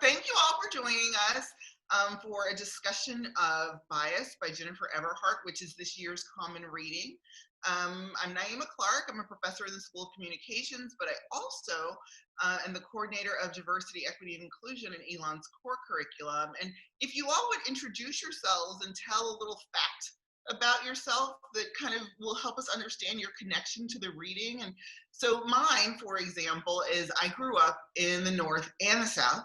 Thank you all for joining us for a discussion of Bias by Jennifer Eberhardt, which is this year's common reading. I'm Naeemah Clark. I'm a professor in the School of Communications, but I also am the coordinator of diversity, equity, and inclusion in Elon's core curriculum. And if you all would introduce yourselves and tell a little fact about yourself that kind of will help us understand your connection to the reading. And so mine, for example, is I grew up in the North and the South.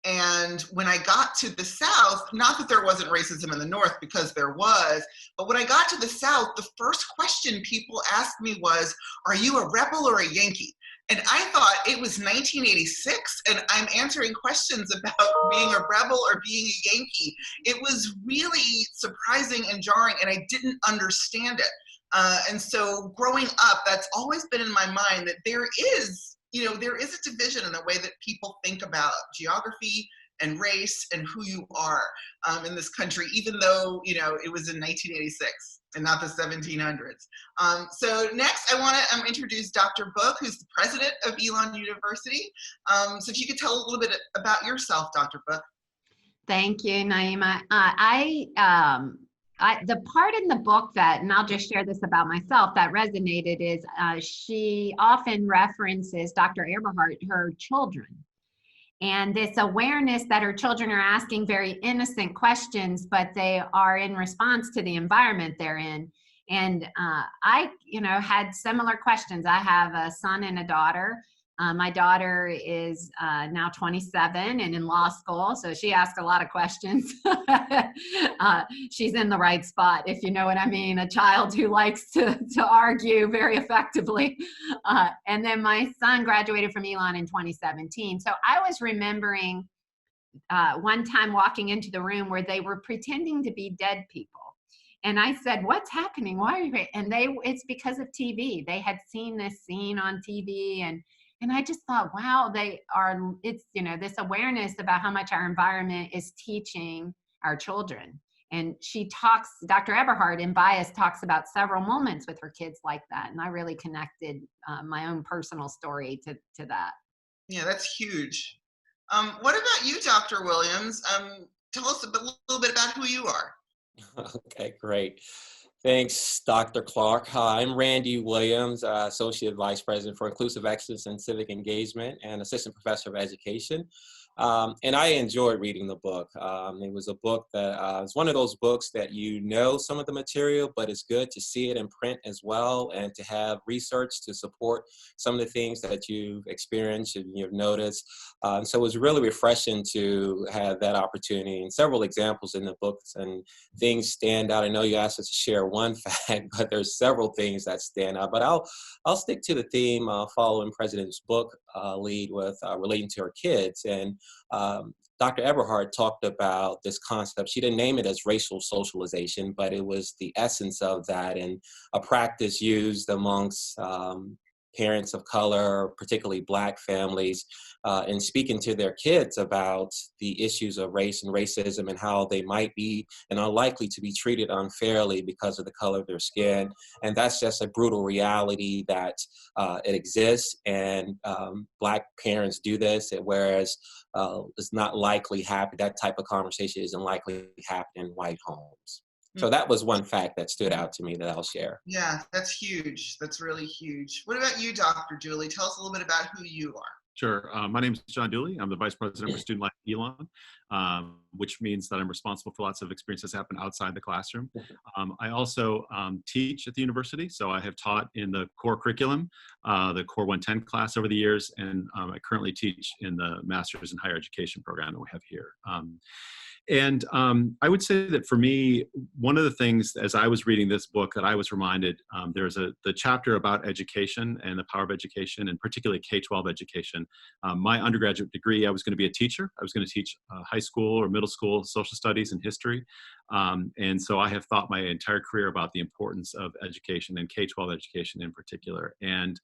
And when I got to the South, not that there wasn't racism in the North, because there was, but when I got to the South, the first question people asked me was, are you a rebel or a Yankee? And I thought it was 1986 and I'm answering questions about being a rebel or being a Yankee. It was really surprising and jarring, and I didn't understand it. And so growing up, that's always been in my mind that there is a division in the way that people think about geography and race and who you are in this country, even though, it was in 1986 and not the 1700s. So next, I want to introduce Dr. Book, who's the president of Elon University. So if you could tell a little bit about yourself, Dr. Book. Thank you, Naeemah. The part in the book and I'll just share this about myself, that resonated is she often references Dr. Eberhardt, her children. And this awareness that her children are asking very innocent questions, but they are in response to the environment they're in. And I, had similar questions. I have a son and a daughter. My daughter is now 27 and in law school, so she asks a lot of questions. She's in the right spot, if you know what I mean, a child who likes to argue very effectively. And then my son graduated from Elon in 2017. So I was remembering one time walking into the room where they were pretending to be dead people. And I said, what's happening? Why are you? And it's because of TV. They had seen this scene on TV, and I just thought, wow, it's this awareness about how much our environment is teaching our children. And Dr. Eberhardt in Bias talks about several moments with her kids like that. And I really connected my own personal story to that. Yeah, that's huge. What about you, Dr. Williams? Tell us a little bit about who you are. Okay, great. Thanks, Dr. Clark. Hi, I'm Randy Williams, Associate Vice President for Inclusive Excellence and Civic Engagement and Assistant Professor of Education. And I enjoyed reading the book. It was a book that it's one of those books that some of the material, but it's good to see it in print as well and to have research to support some of the things that you've experienced and you've noticed. So it was really refreshing to have that opportunity, and several examples in the books and things stand out. I know you asked us to share one fact, but there's several things that stand out. But I'll stick to the theme following President's book lead with relating to her kids. And Dr. Eberhardt talked about this concept. She didn't name it as racial socialization, but it was the essence of that, and a practice used amongst parents of color, particularly Black families, in speaking to their kids about the issues of race and racism and how they might be and are likely to be treated unfairly because of the color of their skin. And that's just a brutal reality that it exists, and Black parents do this, whereas it's not likely happen. That type of conversation isn't likely to happen in white homes. So that was one fact that stood out to me that I'll share. Yeah, that's huge. That's really huge. What about you, Dr. Dooley? Tell us a little bit about who you are. Sure. My name is John Dooley. I'm the Vice President for Student Life at Elon, which means that I'm responsible for lots of experiences that happen outside the classroom. I also teach at the university. So I have taught in the core curriculum, the Core 110 class over the years, and I currently teach in the Master's in Higher Education program that we have here. And I would say that for me, one of the things as I was reading this book that I was reminded, there's the chapter about education and the power of education, and particularly K-12 education. My undergraduate degree, I was going to be a teacher. I was going to teach high school or middle school social studies and history. And so I have thought my entire career about the importance of education and K-12 education in particular. And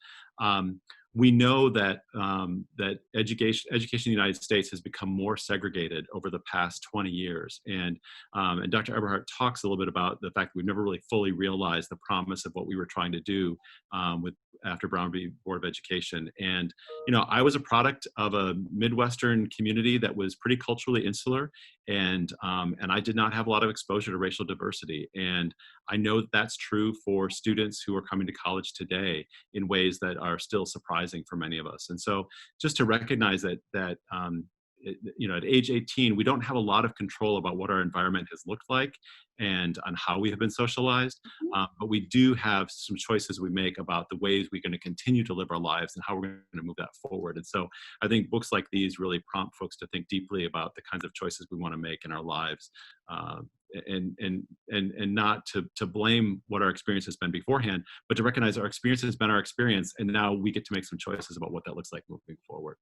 we know that that education in the United States has become more segregated over the past 20 years. And Dr. Eberhardt talks a little bit about the fact that we've never really fully realized the promise of what we were trying to do with after Brown v. Board of Education. And, you know, I was a product of a Midwestern community that was pretty culturally insular, and I did not have a lot of exposure to racial diversity. And I know that that's true for students who are coming to college today in ways that are still surprising for many of us. And so just to recognize that you know, at age 18, we don't have a lot of control about what our environment has looked like and on how we have been socialized, but we do have some choices we make about the ways we're going to continue to live our lives and how we're going to move that forward. And so I think books like these really prompt folks to think deeply about the kinds of choices we want to make in our lives, and not to blame what our experience has been beforehand, but to recognize our experience has been our experience, and now we get to make some choices about what that looks like moving forward.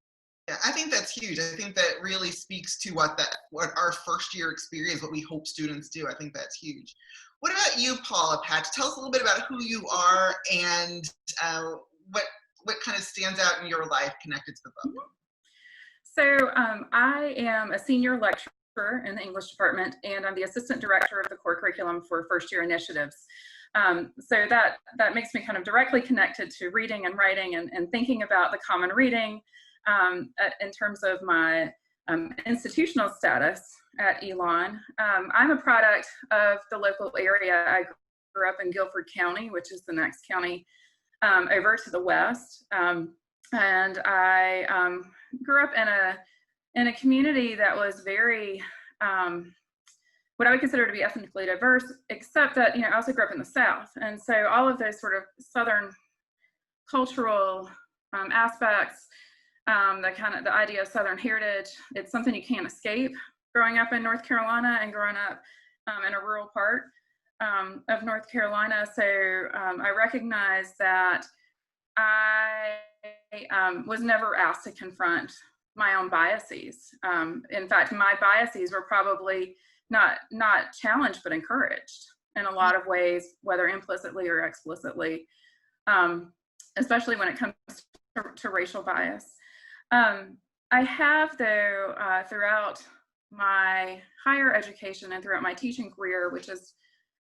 Yeah, I think that's huge. I think that really speaks to what our first year experience, what we hope students do. I think that's huge. What about you, Paula Patch? Tell us a little bit about who you are and what kind of stands out in your life connected to the book. So I am a senior lecturer in the English department, and I'm the assistant director of the core curriculum for first year initiatives. So that makes me kind of directly connected to reading and writing and thinking about the common reading in terms of my institutional status at Elon. I'm a product of the local area. I grew up in Guilford County, which is the next county over to the west. And I grew up in a community that was very, what I would consider to be ethnically diverse, except that, you know, I also grew up in the South. And so all of those sort of Southern cultural aspects, the idea of Southern heritage, it's something you can't escape growing up in North Carolina and growing up in a rural part of North Carolina. So I recognize that I was never asked to confront my own biases. In fact, my biases were probably not challenged, but encouraged in a lot of ways, whether implicitly or explicitly, especially when it comes to racial bias. I have, though, throughout my higher education and throughout my teaching career, which is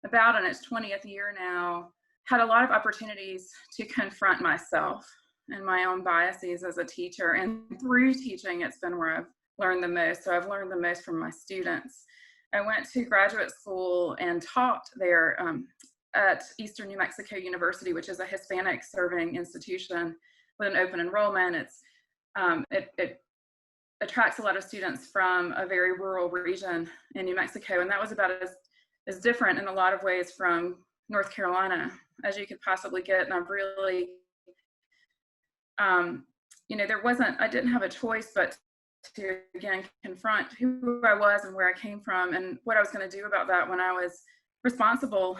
about in its 20th year now, had a lot of opportunities to confront myself and my own biases as a teacher. And through teaching, it's been where I've learned the most. So I've learned the most from my students. I went to graduate school and taught there at Eastern New Mexico University, which is a Hispanic serving institution with an open enrollment. It attracts a lot of students from a very rural region in New Mexico, and that was about as different in a lot of ways from North Carolina as you could possibly get. And I've really, you know, I didn't have a choice but to, again, confront who I was and where I came from and what I was going to do about that when I was responsible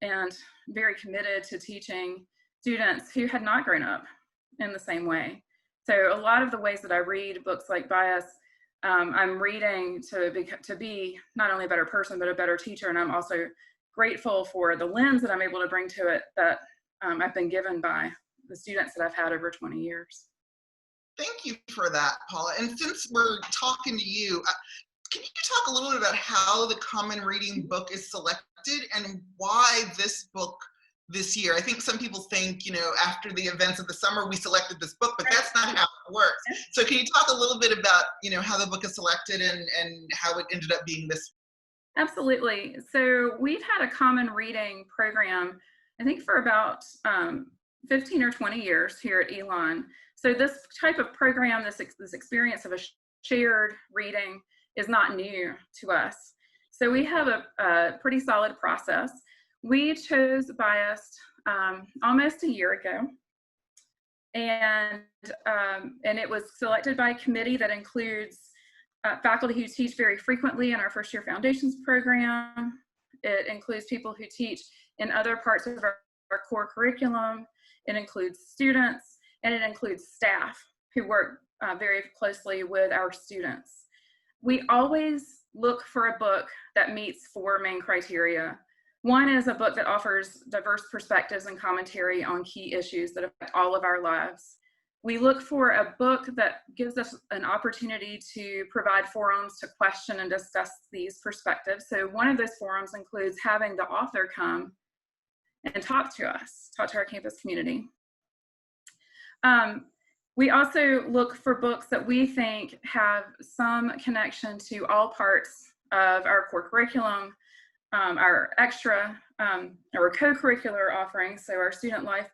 and very committed to teaching students who had not grown up in the same way. So a lot of the ways that I read books like Bias, I'm reading to be not only a better person, but a better teacher. And I'm also grateful for the lens that I'm able to bring to it that I've been given by the students that I've had over 20 years. Thank you for that, Paula. And since we're talking to you, can you talk a little bit about how the Common Reading book is selected and why this book this year? I think some people think, you know, after the events of the summer, we selected this book, but that's not how it works. So can you talk a little bit about, you know, how the book is selected and how it ended up being this? Absolutely. So we've had a Common Reading program, I think, for about 15 or 20 years here at Elon. So this type of program, this experience of a shared reading is not new to us. So we have a pretty solid process. We chose Bias almost a year ago, and it was selected by a committee that includes faculty who teach very frequently in our first year foundations program. It includes people who teach in other parts of our core curriculum. It includes students, and it includes staff who work very closely with our students. We always look for a book that meets 4 main criteria. One is a book that offers diverse perspectives and commentary on key issues that affect all of our lives. We look for a book that gives us an opportunity to provide forums to question and discuss these perspectives. So one of those forums includes having the author come and talk to us, talk to our campus community. We also look for books that we think have some connection to all parts of our core curriculum, our extra, our co-curricular offerings, so our student life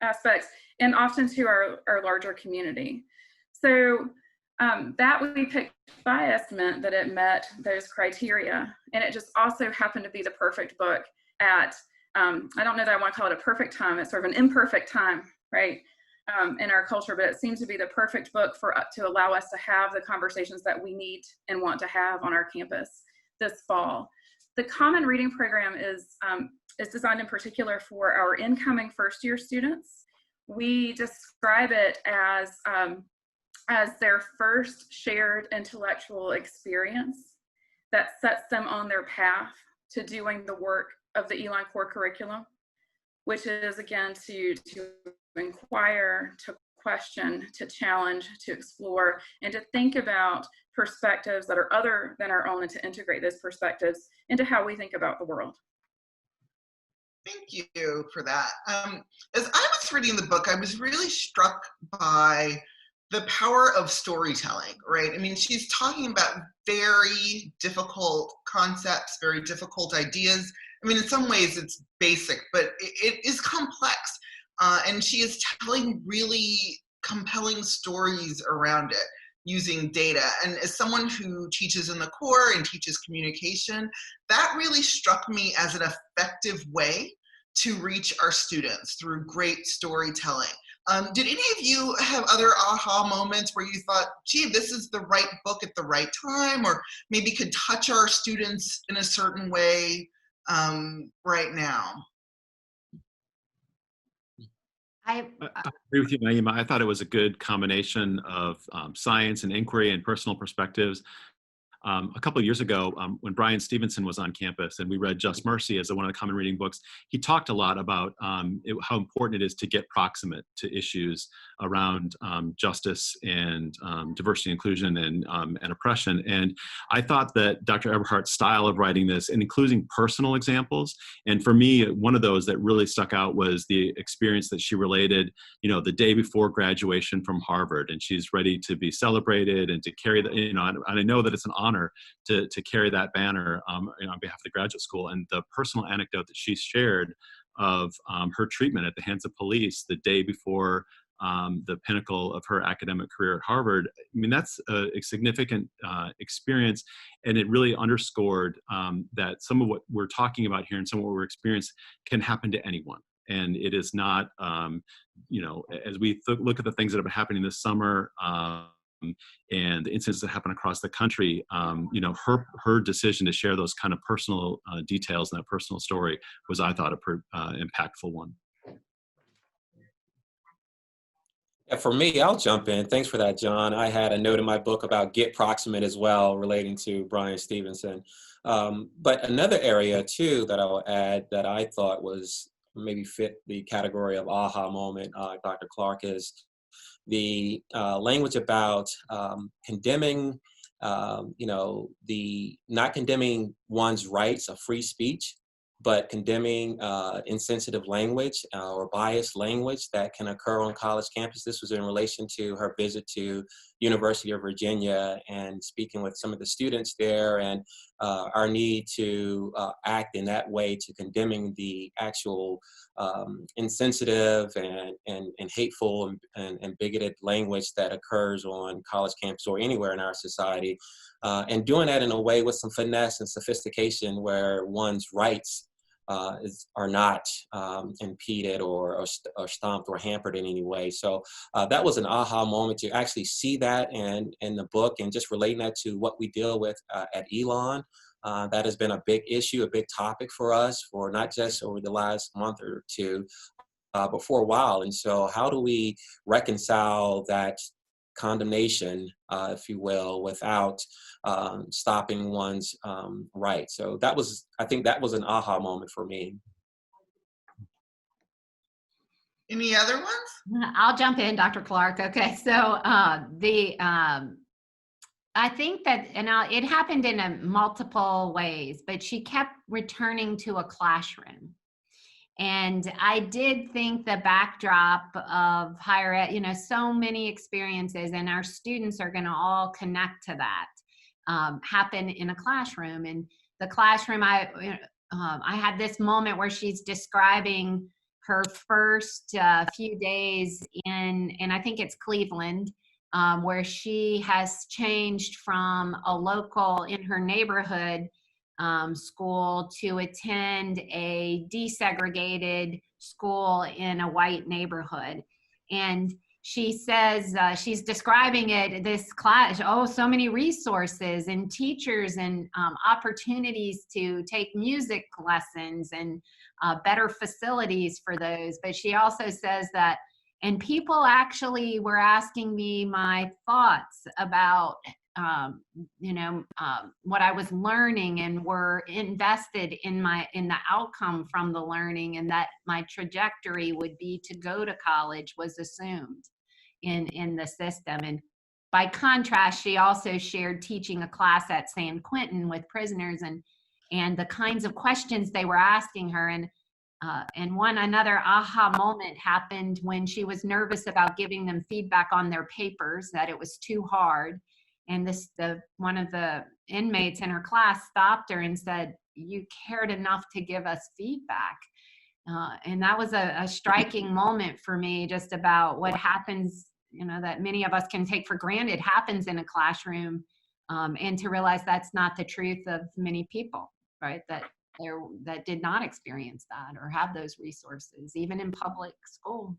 aspects, and often to our larger community. So that we picked Bias meant that it met those criteria, and it just also happened to be the perfect book at, I don't know that I want to call it a perfect time, it's sort of an imperfect time, right, in our culture, but it seems to be the perfect book to allow us to have the conversations that we need and want to have on our campus this fall. The Common Reading Program is designed in particular for our incoming first-year students. We describe it as their first shared intellectual experience that sets them on their path to doing the work of the Elon core curriculum, which is, again, to inquire, to question, to challenge, to explore, and to think about perspectives that are other than our own, and to integrate those perspectives into how we think about the world. Thank you for that. As I was reading the book, I was really struck by the power of storytelling, right? I mean, she's talking about very difficult concepts, very difficult ideas. I mean, in some ways it's basic, but it is complex. And she is telling really compelling stories around it using data. And as someone who teaches in the core and teaches communication, that really struck me as an effective way to reach our students through great storytelling. Did any of you have other aha moments where you thought, gee, this is the right book at the right time, or maybe could touch our students in a certain way right now? I agree with you, Naeemah. I thought it was a good combination of science and inquiry and personal perspectives. A couple of years ago, when Brian Stevenson was on campus and we read Just Mercy as one of the common reading books, he talked a lot about how important it is to get proximate to issues around justice and diversity, inclusion, and oppression. And I thought that Dr. Eberhardt's style of writing this, and including personal examples, and for me, one of those that really stuck out was the experience that she related, the day before graduation from Harvard, and she's ready to be celebrated and to carry the, and I know that it's an honor to carry that banner on behalf of the graduate school. And the personal anecdote that she shared of her treatment at the hands of police the day before the pinnacle of her academic career at Harvard, I mean, that's a significant experience. And it really underscored that some of what we're talking about here and some of what we're experiencing can happen to anyone. And it is not, as we look at the things that have been happening this summer, and the incidents that happen across the country, her decision to share those kind of personal details and that personal story was, I thought, a impactful one. Yeah, for me, I'll jump in. Thanks for that, John. I had a note in my book about get proximate as well, relating to Brian Stevenson. But another area too that I'll add that I thought was maybe fit the category of aha moment, Dr. Clark, is the language about condemning, not condemning one's rights of free speech, but condemning insensitive language or biased language that can occur on college campus. This was in relation to her visit to University of Virginia and speaking with some of the students there, and our need to act in that way to condemning the actual insensitive and hateful and bigoted language that occurs on college campus or anywhere in our society, and doing that in a way with some finesse and sophistication where one's rights are not impeded or stomped or hampered in any way. So that was an aha moment to actually see that in the book, and just relating that to what we deal with at Elon. That has been a big issue, a big topic for us for not just over the last month or two, but for a while. And so how do we reconcile that condemnation, if you will, without stopping one's right? So I think that was an aha moment for me. Any other ones? I'll jump in, Dr. Clark. Okay, so I think that, and it happened in multiple ways, but she kept returning to a classroom. And I did think the backdrop of higher ed, so many experiences, and our students are going to all connect to that, happen in a classroom. And the classroom, I had this moment where she's describing her first few days and I think it's Cleveland, where she has changed from a local in her neighborhood school to attend a desegregated school in a white neighborhood. And she says, she's describing it, this class, so many resources and teachers and opportunities to take music lessons and better facilities for those. But she also says that, and people actually were asking me my thoughts about what I was learning, and were invested in the outcome from the learning, and that my trajectory would be to go to college was assumed in the system. And by contrast, she also shared teaching a class at San Quentin with prisoners and the kinds of questions they were asking her. And another aha moment happened when she was nervous about giving them feedback on their papers, that it was too hard. And one of the inmates in her class stopped her and said, "You cared enough to give us feedback." And that was a striking moment for me, just about what happens, that many of us can take for granted happens in a classroom, and to realize that's not the truth of many people, right? That did not experience that or have those resources, even in public schools,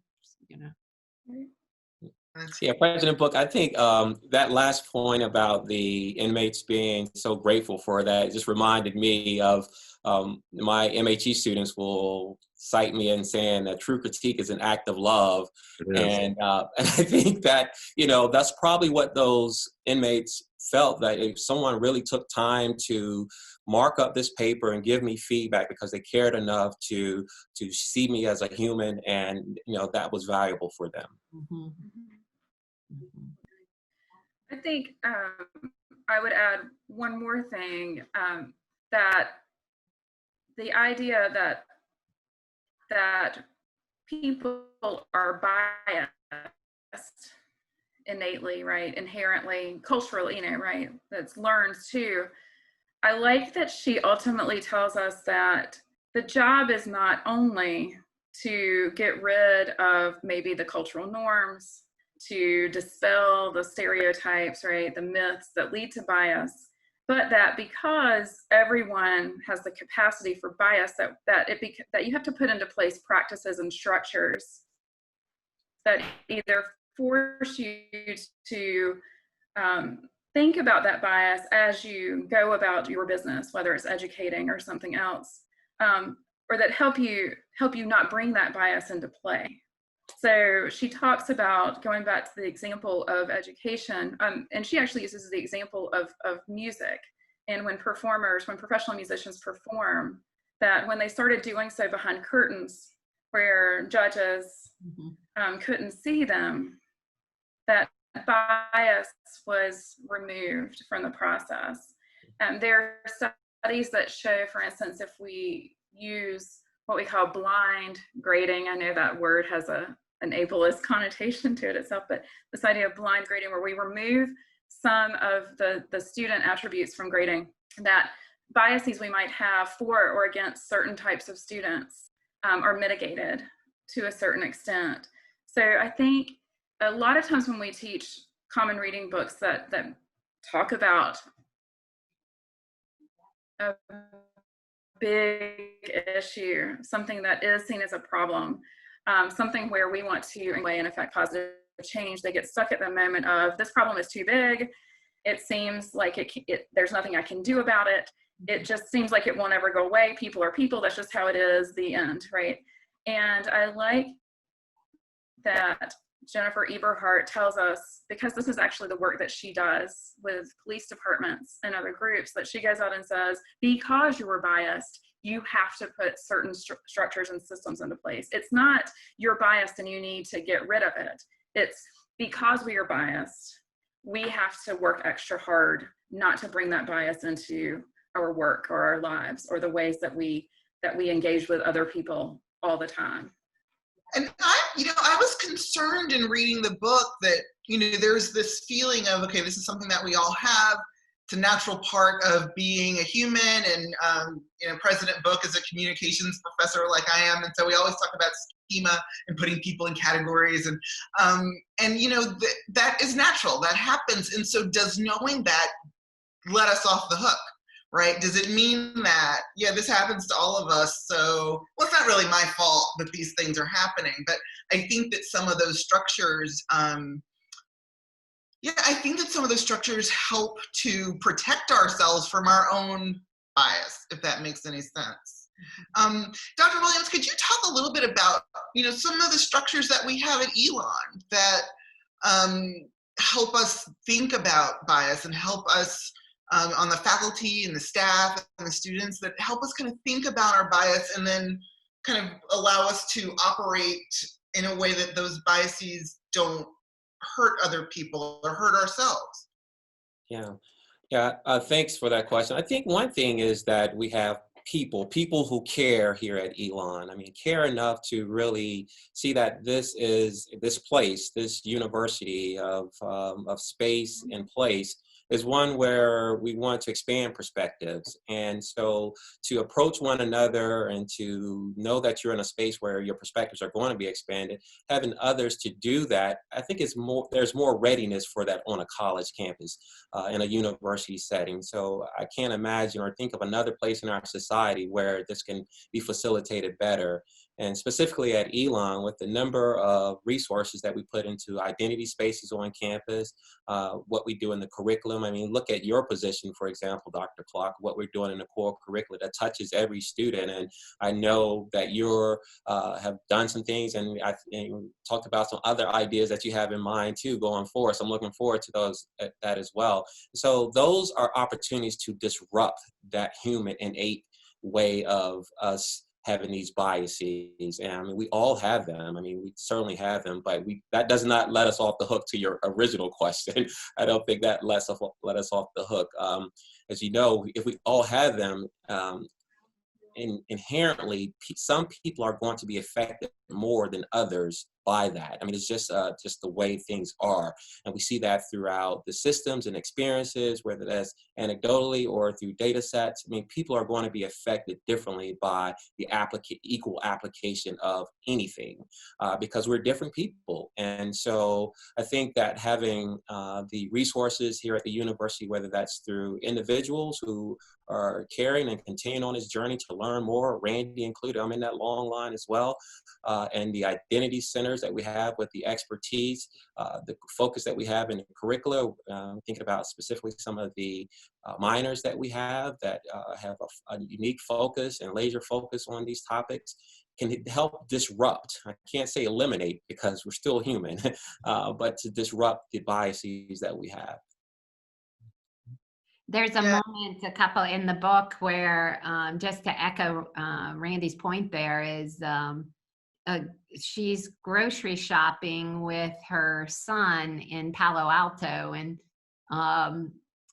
Yeah, President Book, I think that last point about the inmates being so grateful for that just reminded me of my MHE students will cite me in saying that true critique is an act of love. And I think that, that's probably what those inmates felt, that if someone really took time to mark up this paper and give me feedback because they cared enough to see me as a human, and, that was valuable for them. Mm-hmm. I think I would add one more thing, that the idea that people are biased innately, right, inherently, culturally, right, that's learned too. I like that she ultimately tells us that the job is not only to get rid of maybe the cultural norms, to dispel the stereotypes, right, the myths that lead to bias, but that because everyone has the capacity for bias, that you have to put into place practices and structures that either force you to think about that bias as you go about your business, whether it's educating or something else, or that help you not bring that bias into play. So she talks about, going back to the example of education, and she actually uses the example of music. And when professional musicians perform, that when they started doing so behind curtains where judges couldn't see them, that bias was removed from the process. There are studies that show, for instance, if we use what we call blind grading, I know that word has an ableist connotation to it itself, but this idea of blind grading, where we remove some of the student attributes from grading, that biases we might have for or against certain types of students are mitigated to a certain extent. So I think a lot of times when we teach common reading books that talk about a big issue, something that is seen as a problem, something where we want to in effect positive change, they get stuck at the moment of, this problem is too big, it seems like there's nothing I can do about it, it just seems like it won't ever go away, people are people, that's just how it is, the end, right? And I like that Jennifer Eberhardt tells us, because this is actually the work that she does with police departments and other groups, that she goes out and says, because you were biased, you have to put certain structures and systems into place. It's not you're biased and you need to get rid of it. It's because we are biased, we have to work extra hard not to bring that bias into our work or our lives or the ways that we engage with other people all the time. And I was concerned in reading the book that, there's this feeling of, okay, this is something that we all have. It's a natural part of being a human. And, President Book is a communications professor like I am. And so we always talk about schema and putting people in categories. And that is natural. That happens. And so does knowing that let us off the hook? Right? Does it mean that, this happens to all of us, so, well, it's not really my fault that these things are happening, but I think that some of those structures, help to protect ourselves from our own bias, if that makes any sense. Dr. Williams, could you talk a little bit about, some of the structures that we have at Elon that help us think about bias and help us on the faculty and the staff and the students that help us kind of think about our bias and then kind of allow us to operate in a way that those biases don't hurt other people or hurt ourselves? Yeah, thanks for that question. I think one thing is that we have people who care here at Elon. I mean, care enough to really see that this place, this university of space and place, is one where we want to expand perspectives. And so to approach one another and to know that you're in a space where your perspectives are going to be expanded, having others to do that, I think there's more readiness for that on a college campus, in a university setting. So I can't imagine or think of another place in our society where this can be facilitated better. And specifically at Elon, with the number of resources that we put into identity spaces on campus, what we do in the curriculum. I mean, look at your position, for example, Dr. Clark, what we're doing in the core curriculum that touches every student. And I know that you have done some things, and you talked about some other ideas that you have in mind too going forward. So I'm looking forward to that as well. So those are opportunities to disrupt that human innate way of us having these biases. And I mean, we all have them. I mean, we certainly have them, but that does not let us off the hook to your original question. I don't think that let us off the hook. As you know, if we all have them, inherently, some people are going to be affected more than others by that. I mean, it's just the way things are. And we see that throughout the systems and experiences, whether that's anecdotally or through data sets. I mean, people are going to be affected differently by the equal application of anything, because we're different people. And so I think that having the resources here at the university, whether that's through individuals who are caring and continuing on his journey to learn more, Randy included, I'm in that long line as well, and the identity centers that we have with the expertise, the focus that we have in the curricula, thinking about specifically some of the minors that we have that have a unique focus and laser focus on these topics, can help disrupt. I can't say eliminate because we're still human, but to disrupt the biases that we have. There's a moment, a couple in the book where, just to echo Randy's point there, is she's grocery shopping with her son in Palo Alto. And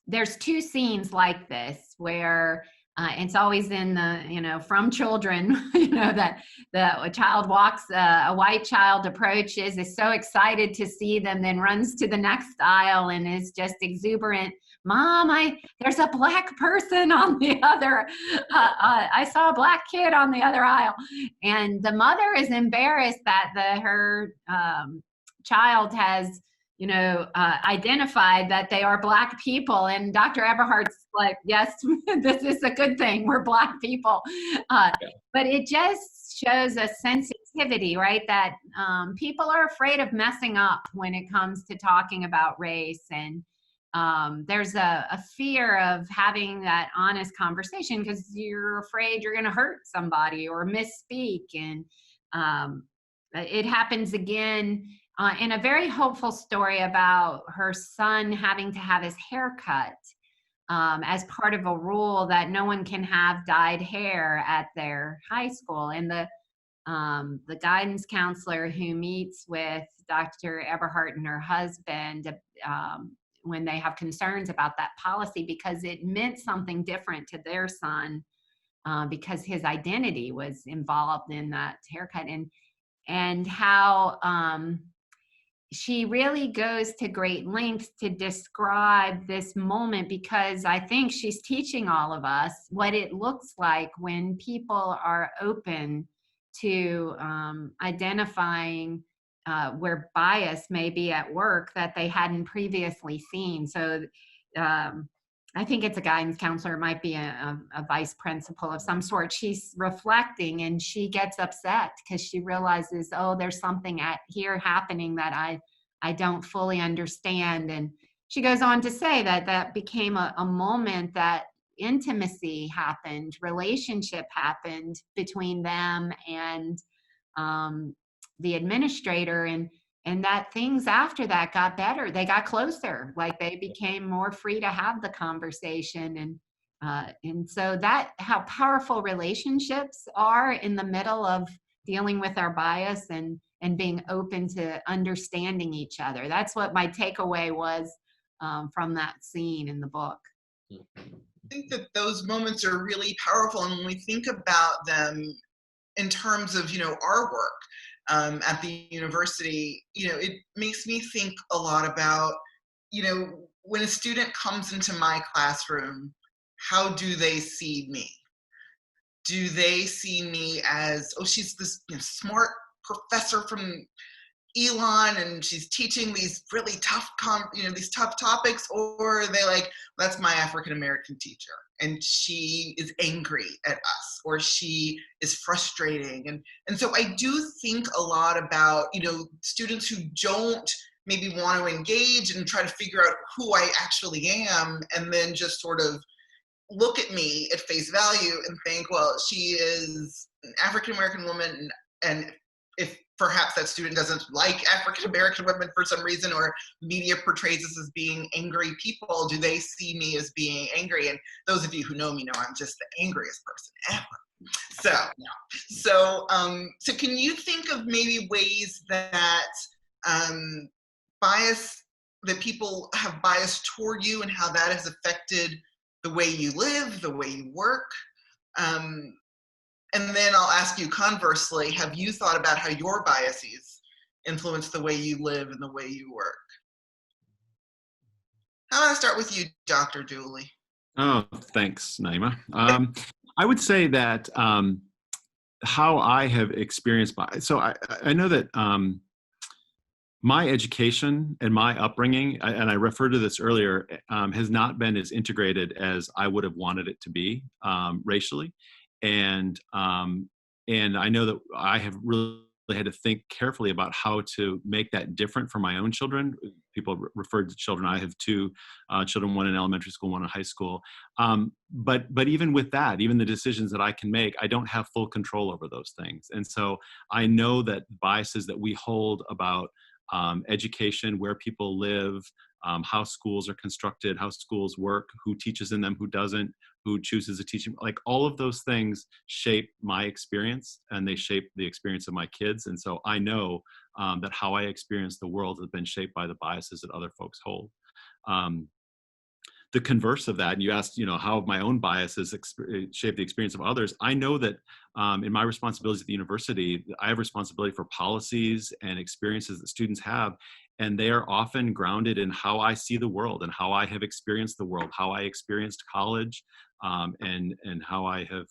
there's two scenes like this where it's always in the, from children, that a child walks, a white child approaches, is so excited to see them, then runs to the next aisle and is just exuberant. Mom, there's a black person on the other, I saw a black kid on the other aisle. And the mother is embarrassed that her child has, identified that they are black people. And Dr. Eberhardt's like, yes, this is a good thing. We're black people. But it just shows a sensitivity, right? That people are afraid of messing up when it comes to talking about race. And there's a fear of having that honest conversation because you're afraid you're going to hurt somebody or misspeak. And it happens again in a very hopeful story about her son having to have his hair cut as part of a rule that no one can have dyed hair at their high school. And the guidance counselor who meets with Dr. Eberhardt and her husband when they have concerns about that policy, because it meant something different to their son, because his identity was involved in that haircut, and how she really goes to great lengths to describe this moment, because I think she's teaching all of us what it looks like when people are open to identifying where bias may be at work that they hadn't previously seen. So I think it's a guidance counselor, it might be a vice principal of some sort. She's reflecting and she gets upset because she realizes, oh, there's something here happening that I don't fully understand. And she goes on to say that became a moment that intimacy happened, relationship happened between them and the administrator, and that things after that got better. They got closer, like they became more free to have the conversation. And so that, how powerful relationships are in the middle of dealing with our bias and being open to understanding each other. That's what my takeaway was from that scene in the book. I think that those moments are really powerful, and when we think about them in terms of, our work at the university, it makes me think a lot about, when a student comes into my classroom, how do they see me? Do they see me as, oh, she's this smart professor from Elon and she's teaching these really tough, these tough topics, or are they like, that's my African-American teacher and she is angry at us, or she is frustrating. And so I do think a lot about, students who don't maybe want to engage and try to figure out who I actually am, and then just sort of look at me at face value and think, well, she is an African-American woman, and if perhaps that student doesn't like African-American women for some reason, or media portrays us as being angry people, do they see me as being angry? And those of you who know me know I'm just the angriest person ever. So can you think of maybe ways that bias, that people have bias toward you, and how that has affected the way you live, the way you work? And then I'll ask you conversely, have you thought about how your biases influence the way you live and the way you work? How about I start with you, Dr. Dooley? Oh, thanks, Naeemah. I would say that how I have experienced bias. So I know that my education and my upbringing, and I referred to this earlier, has not been as integrated as I would have wanted it to be racially. And I know that I have really had to think carefully about how to make that different for my own children. People referred to children. I have two children, one in elementary school, one in high school. But even with that, even the decisions that I can make, I don't have full control over those things. And so I know that biases that we hold about education, where people live, how schools are constructed, how schools work, who teaches in them, who doesn't, who chooses to teach, like all of those things shape my experience, and they shape the experience of my kids. And so I know that how I experience the world has been shaped by the biases that other folks hold. The converse of that, and you asked, how my own biases shape the experience of others. I know that in my responsibilities at the university, I have responsibility for policies and experiences that students have, and they are often grounded in how I see the world and how I have experienced the world, how I experienced college, and how I have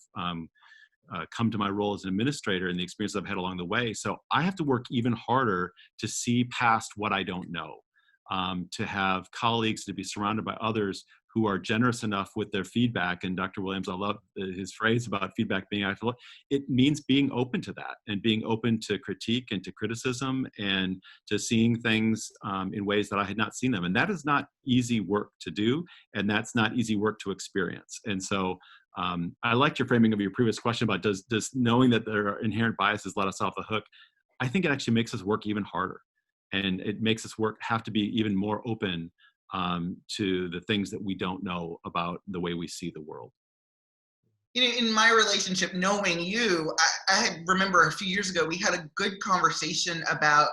come to my role as an administrator and the experience I've had along the way. So I have to work even harder to see past what I don't know. To have colleagues, to be surrounded by others who are generous enough with their feedback. And Dr. Williams, I love his phrase about feedback being active. It means being open to that, and being open to critique and to criticism, and to seeing things in ways that I had not seen them. And that is not easy work to do, and that's not easy work to experience. And so I liked your framing of your previous question about does knowing that there are inherent biases let us off the hook. I think it actually makes us work even harder. And it makes us have to be even more open to the things that we don't know about the way we see the world. You know, in my relationship, knowing you, I remember a few years ago, we had a good conversation about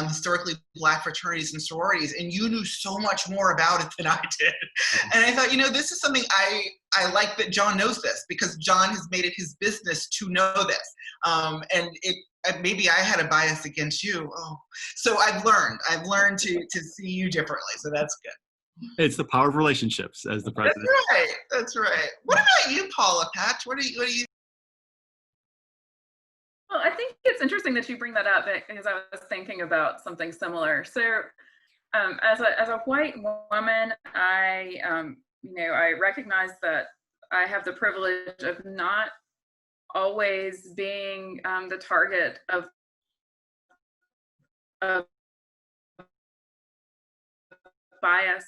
historically Black fraternities and sororities, and you knew so much more about it than I did. And I thought, you know, this is something I like that John knows this, because John has made it his business to know this. And maybe I had a bias against you. Oh, so I've learned to see you differently. So that's good. It's the power of relationships, as the president. That's right. What about you, Paula Patch? What do you? Well, I think it's interesting that you bring that up, because I was thinking about something similar. So, as a white woman, I recognize that I have the privilege of not always being the target of bias.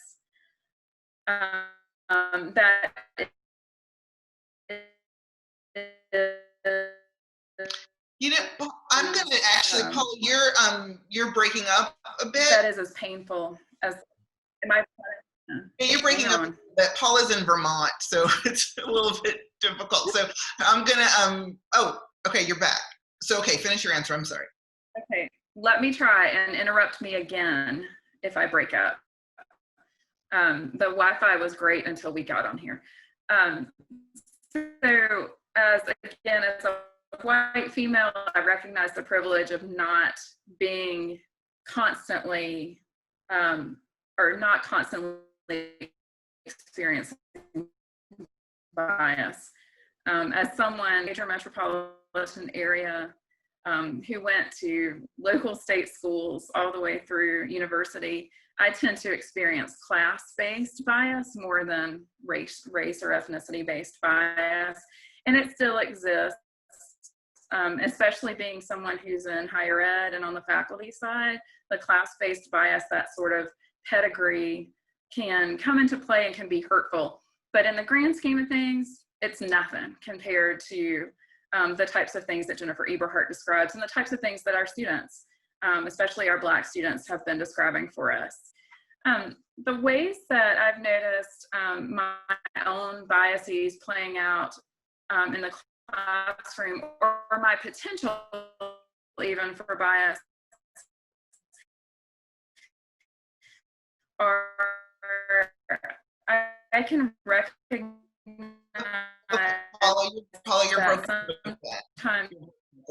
That You know, I'm gonna actually, Paula, you're breaking up a bit. That is as painful as my. You're breaking up a bit. Paula's in Vermont, so it's a little bit difficult. So I'm gonna oh, okay, you're back. So okay, finish your answer. I'm sorry. Okay, let me try and interrupt me again if I break up. The Wi-Fi was great until we got on here. So as a white female, I recognize the privilege of not being constantly or not constantly experiencing bias. As someone, major metropolitan area, who went to local state schools all the way through university, I tend to experience class-based bias more than race or ethnicity-based bias, and it still exists, especially being someone who's in higher ed and on the faculty side. The class-based bias, that sort of pedigree, can come into play and can be hurtful. But in the grand scheme of things, it's nothing compared to the types of things that Jennifer Eberhardt describes and the types of things that our students, especially our Black students, have been describing for us. The ways that I've noticed my own biases playing out in the classroom, or my potential even for bias, are I can recognize. Paula, you're broken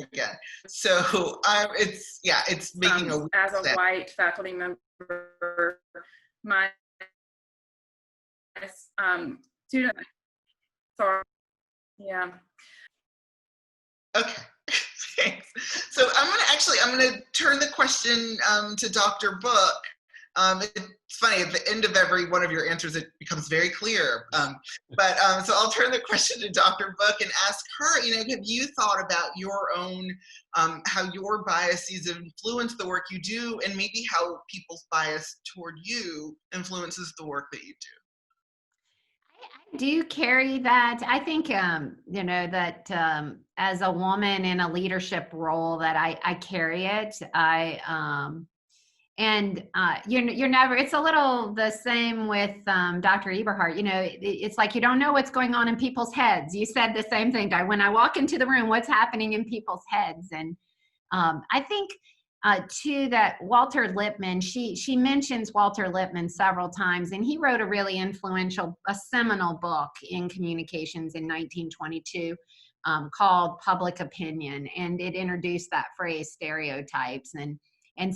again. So it's making as a white faculty member, my student. Sorry. Yeah. Okay. Thanks. So I'm gonna turn the question to Dr. Book. It's funny, at the end of every one of your answers, it becomes very clear. So I'll turn the question to Dr. Book and ask her, you know, have you thought about your own, how your biases influence the work you do, and maybe how people's bias toward you influences the work that you do? I do carry that. I think, you know, that as a woman in a leadership role that I carry it. You're never, it's a little the same with Dr. Eberhardt. You know, it's like you don't know what's going on in people's heads. You said the same thing, Di. When I walk into the room, what's happening in people's heads? And I think too that Walter Lippmann, she mentions Walter Lippmann several times, and he wrote a really influential, a seminal book in communications in 1922 called Public Opinion, and it introduced that phrase stereotypes, and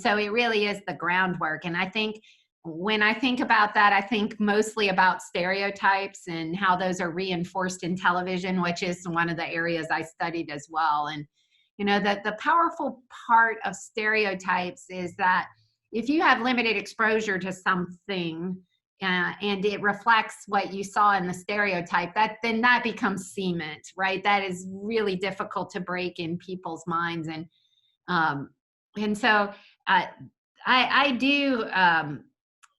so it really is the groundwork. And I think when I think about that, I think mostly about stereotypes and how those are reinforced in television, which is one of the areas I studied as well. And you know, that the powerful part of stereotypes is that if you have limited exposure to something and it reflects what you saw in the stereotype, then that becomes cement, right? That is really difficult to break in people's minds. And so I do,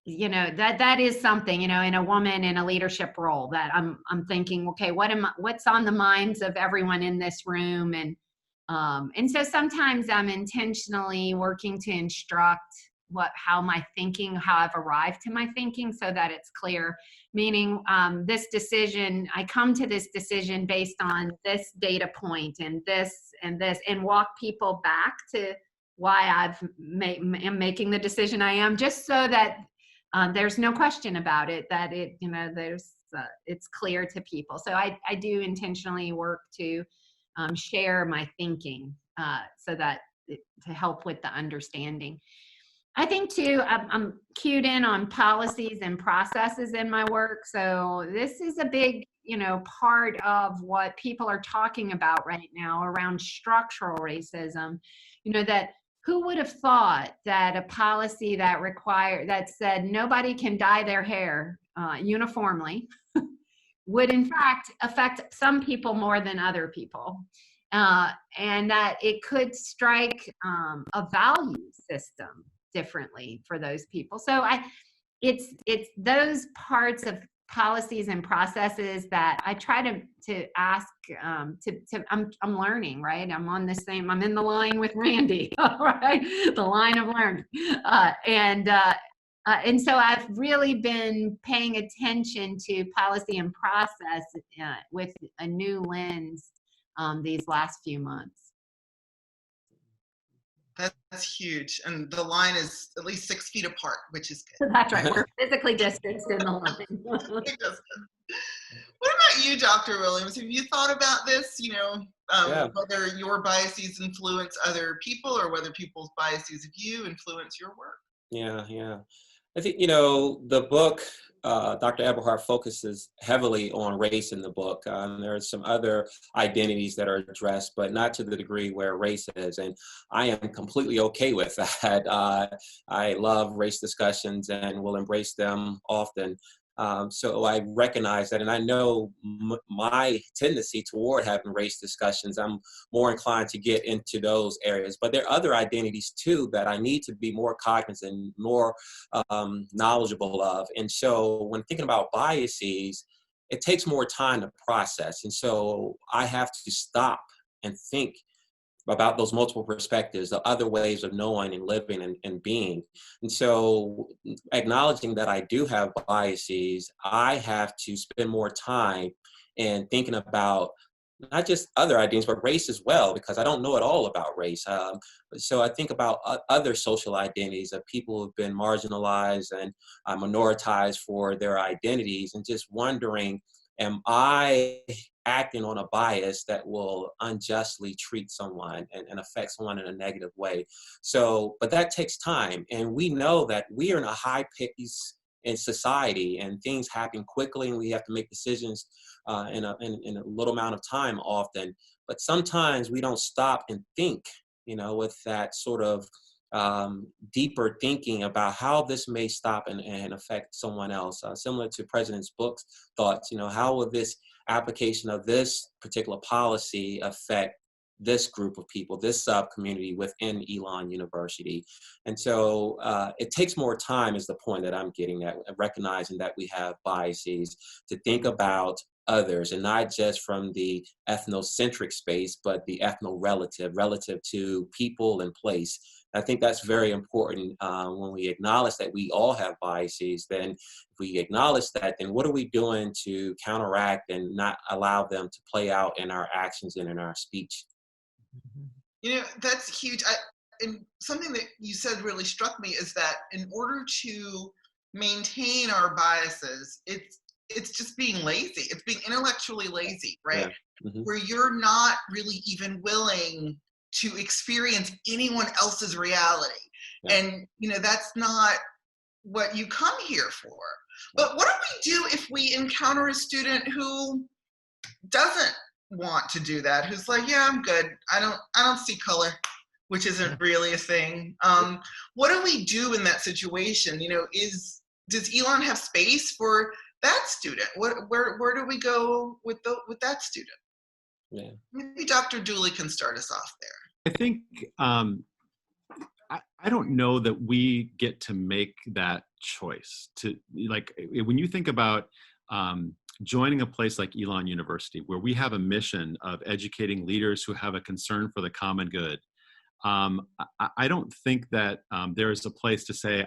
you know, that is something, you know, in a woman in a leadership role that I'm thinking, okay, what's on the minds of everyone in this room? And so sometimes I'm intentionally working to instruct how my thinking, how I've arrived to my thinking, so that it's clear. Meaning, this decision, I come to this decision based on this data point and this and this, and walk people back to why am making the decision I am, just so that there's no question about it, that it's clear to people. So I do intentionally work to share my thinking so that to help with the understanding. I think too, I'm cued in on policies and processes in my work. So this is a big, part of what people are talking about right now around structural racism. That who would have thought that a policy that said nobody can dye their hair uniformly would in fact affect some people more than other people. And that it could strike a value system differently for those people. So it's those parts of policies and processes that I try to ask I'm learning, right? I'm in the line with Randy, right? The line of learning. And so I've really been paying attention to policy and process with a new lens these last few months. That's huge. And the line is at least 6 feet apart, which is good. That's right. We're physically distanced in the line. What about you, Dr. Williams? Have you thought about this, whether your biases influence other people or whether people's biases of you influence your work? Yeah. I think, the book, Dr. Eberhardt focuses heavily on race in the book. There are some other identities that are addressed, but not to the degree where race is. And I am completely okay with that. I love race discussions and will embrace them often. So I recognize that, and I know my tendency toward having race discussions, I'm more inclined to get into those areas. But there are other identities too that I need to be more cognizant, more knowledgeable of. And so when thinking about biases, it takes more time to process. And so I have to stop and think about those multiple perspectives, the other ways of knowing and living and being. And so acknowledging that I do have biases, I have to spend more time in thinking about not just other ideas, but race as well, because I don't know at all about race. So I think about other social identities of people who've been marginalized and minoritized for their identities, and just wondering, am I acting on a bias that will unjustly treat someone and affect someone in a negative way? So, but that takes time. And we know that we are in a high pace in society and things happen quickly and we have to make decisions in a little amount of time often. But sometimes we don't stop and think, with that sort of deeper thinking about how this may stop and affect someone else. Similar to President's book's thoughts, how will this application of this particular policy affect this group of people, this sub-community within Elon University? And so it takes more time is the point that I'm getting at, recognizing that we have biases, to think about others, and not just from the ethnocentric space, but the relative to people and place. I think that's very important when we acknowledge that we all have biases. Then if we acknowledge that, then what are we doing to counteract and not allow them to play out in our actions and in our speech? That's huge. And something that you said really struck me is that in order to maintain our biases, it's just being lazy. It's being intellectually lazy, right? Yeah. Mm-hmm. Where you're not really even willing to experience anyone else's reality. Yeah. And, that's not what you come here for. But what do we do if we encounter a student who doesn't want to do that, who's like, yeah, I'm good. I don't see color, which isn't really a thing. What do we do in that situation? Does Elon have space for that student? Where do we go with that student? Yeah. Maybe Dr. Dooley can start us off there. I think I don't know that we get to make that choice. When you think about joining a place like Elon University, where we have a mission of educating leaders who have a concern for the common good, I don't think that there is a place to say,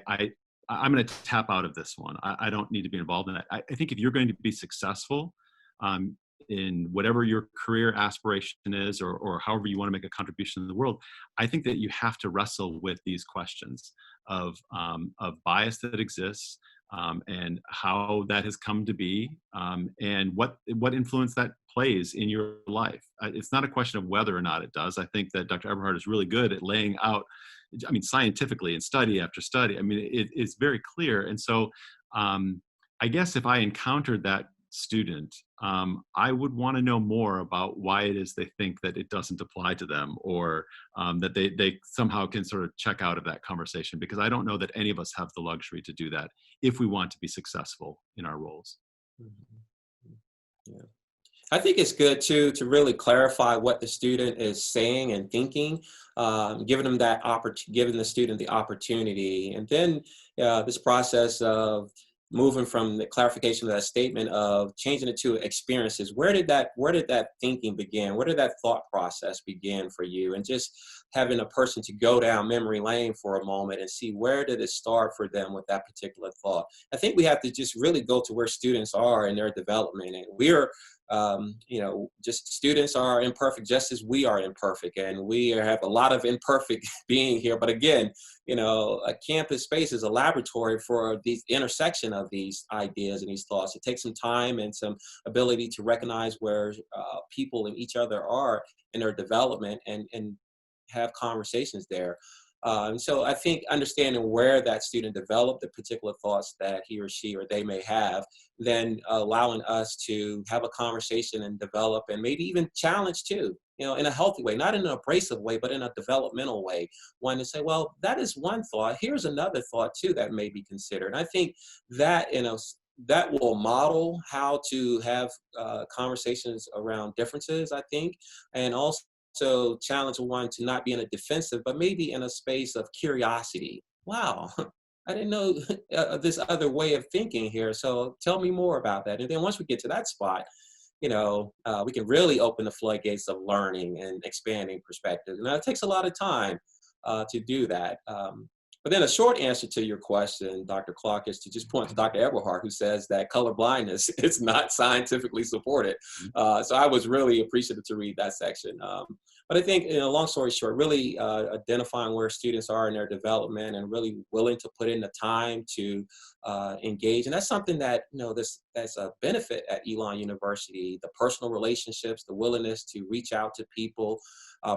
I'm going to tap out of this one. I don't need to be involved in that. I think if you're going to be successful in whatever your career aspiration is, or however you want to make a contribution in the world, I think that you have to wrestle with these questions of bias that exists, and how that has come to be, and what influence that plays in your life. It's not a question of whether or not it does. I think that Dr. Eberhardt is really good at laying out, I mean, scientifically and study after study. I mean, it's very clear. And so I guess if I encountered that student, I would want to know more about why it is they think that it doesn't apply to them, or that they somehow can sort of check out of that conversation, because I don't know that any of us have the luxury to do that if we want to be successful in our roles. Yeah. I think it's good too to really clarify what the student is saying and thinking, giving them that giving the student the opportunity, and then this process of moving from the clarification of that statement of changing it to experiences. Where did that thinking begin? Where did that thought process begin for you? And just having a person to go down memory lane for a moment and see where did it start for them with that particular thought. I think we have to just really go to where students are in their development, and we're just students are imperfect just as we are imperfect, and we have a lot of imperfect being here. But again, a campus space is a laboratory for the intersection of these ideas and these thoughts. It takes some time and some ability to recognize where people and each other are in their development, and have conversations there. So I think understanding where that student developed the particular thoughts that he or she or they may have, then allowing us to have a conversation and develop, and maybe even challenge too, in a healthy way, not in an abrasive way, but in a developmental way. One to say, well, that is one thought. Here's another thought too that may be considered. And I think that, that will model how to have conversations around differences, I think, and also challenge one to not be in a defensive, but maybe in a space of curiosity. Wow, I didn't know this other way of thinking here. So tell me more about that. And then once we get to that spot, we can really open the floodgates of learning and expanding perspectives. And that takes a lot of time to do that. But then a short answer to your question, Dr. Clark, is to just point to Dr. Eberhardt, who says that color blindness is not scientifically supported. So I was really appreciative to read that section. But I think, long story short, really identifying where students are in their development and really willing to put in the time to engage. And that's something that, that's a benefit at Elon University, the personal relationships, the willingness to reach out to people,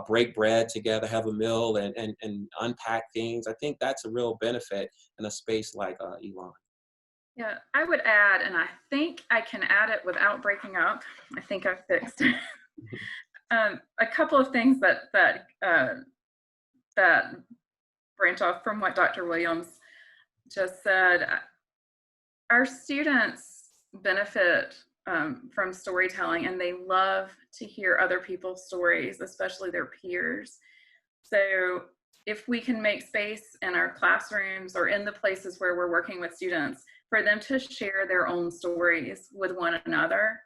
break bread together, have a meal, and unpack things. I think that's a real benefit in a space like Elon. Yeah, I would add, and I think I can add it without breaking up. I think I've fixed it. A couple of things that branch off from what Dr. Williams just said. Our students benefit from storytelling, and they love to hear other people's stories, especially their peers. So if we can make space in our classrooms or in the places where we're working with students for them to share their own stories with one another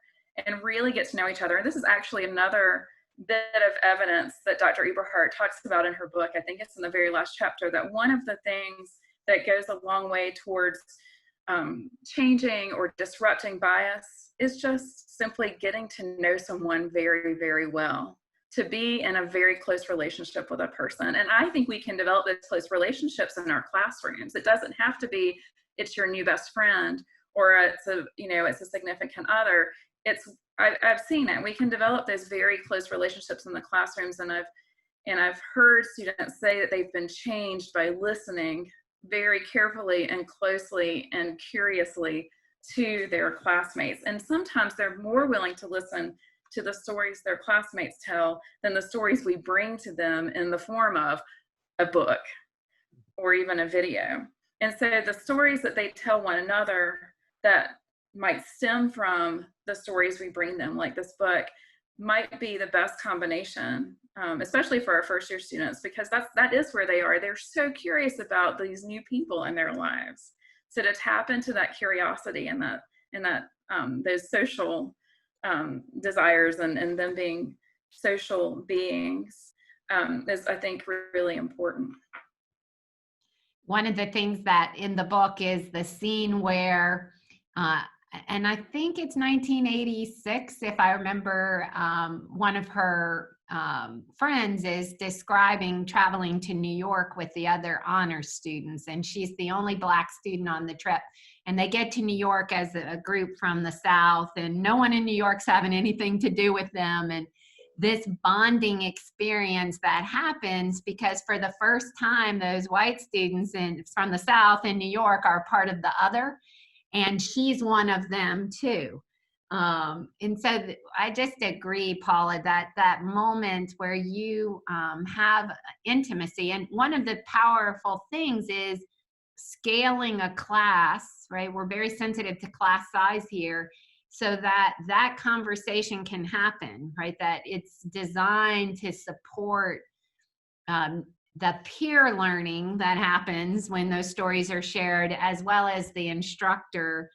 and really get to know each other. And this is actually another bit of evidence that Dr. Eberhardt talks about in her book. I think it's in the very last chapter, that one of the things that goes a long way towards changing or disrupting bias is just simply getting to know someone very, very well, to be in a very close relationship with a person. And I think we can develop those close relationships in our classrooms. It doesn't have to be it's your new best friend or it's a significant other. I've seen it. We can develop those very close relationships in the classrooms, and I've heard students say that they've been changed by listening very carefully and closely and curiously to their classmates. And sometimes they're more willing to listen to the stories their classmates tell than the stories we bring to them in the form of a book or even a video. And so the stories that they tell one another that might stem from the stories we bring them, like this book, might be the best combination, especially for our first year students, because that is where they are. They're so curious about these new people in their lives. So to tap into that curiosity and those social desires and them being social beings is, I think, really important. One of the things that in the book is the scene where, and I think it's 1986, if I remember, one of her friends is describing traveling to New York with the other honors students, and she's the only Black student on the trip. And they get to New York as a group from the South, and no one in New York's having anything to do with them. And this bonding experience that happens because for the first time, those white students from the South in New York are part of the other, and she's one of them too. And so I just agree, Paula, that that moment where you have intimacy, and one of the powerful things is scaling a class, right? We're very sensitive to class size here, so that that conversation can happen, right? That it's designed to support the peer learning that happens when those stories are shared, as well as the instructor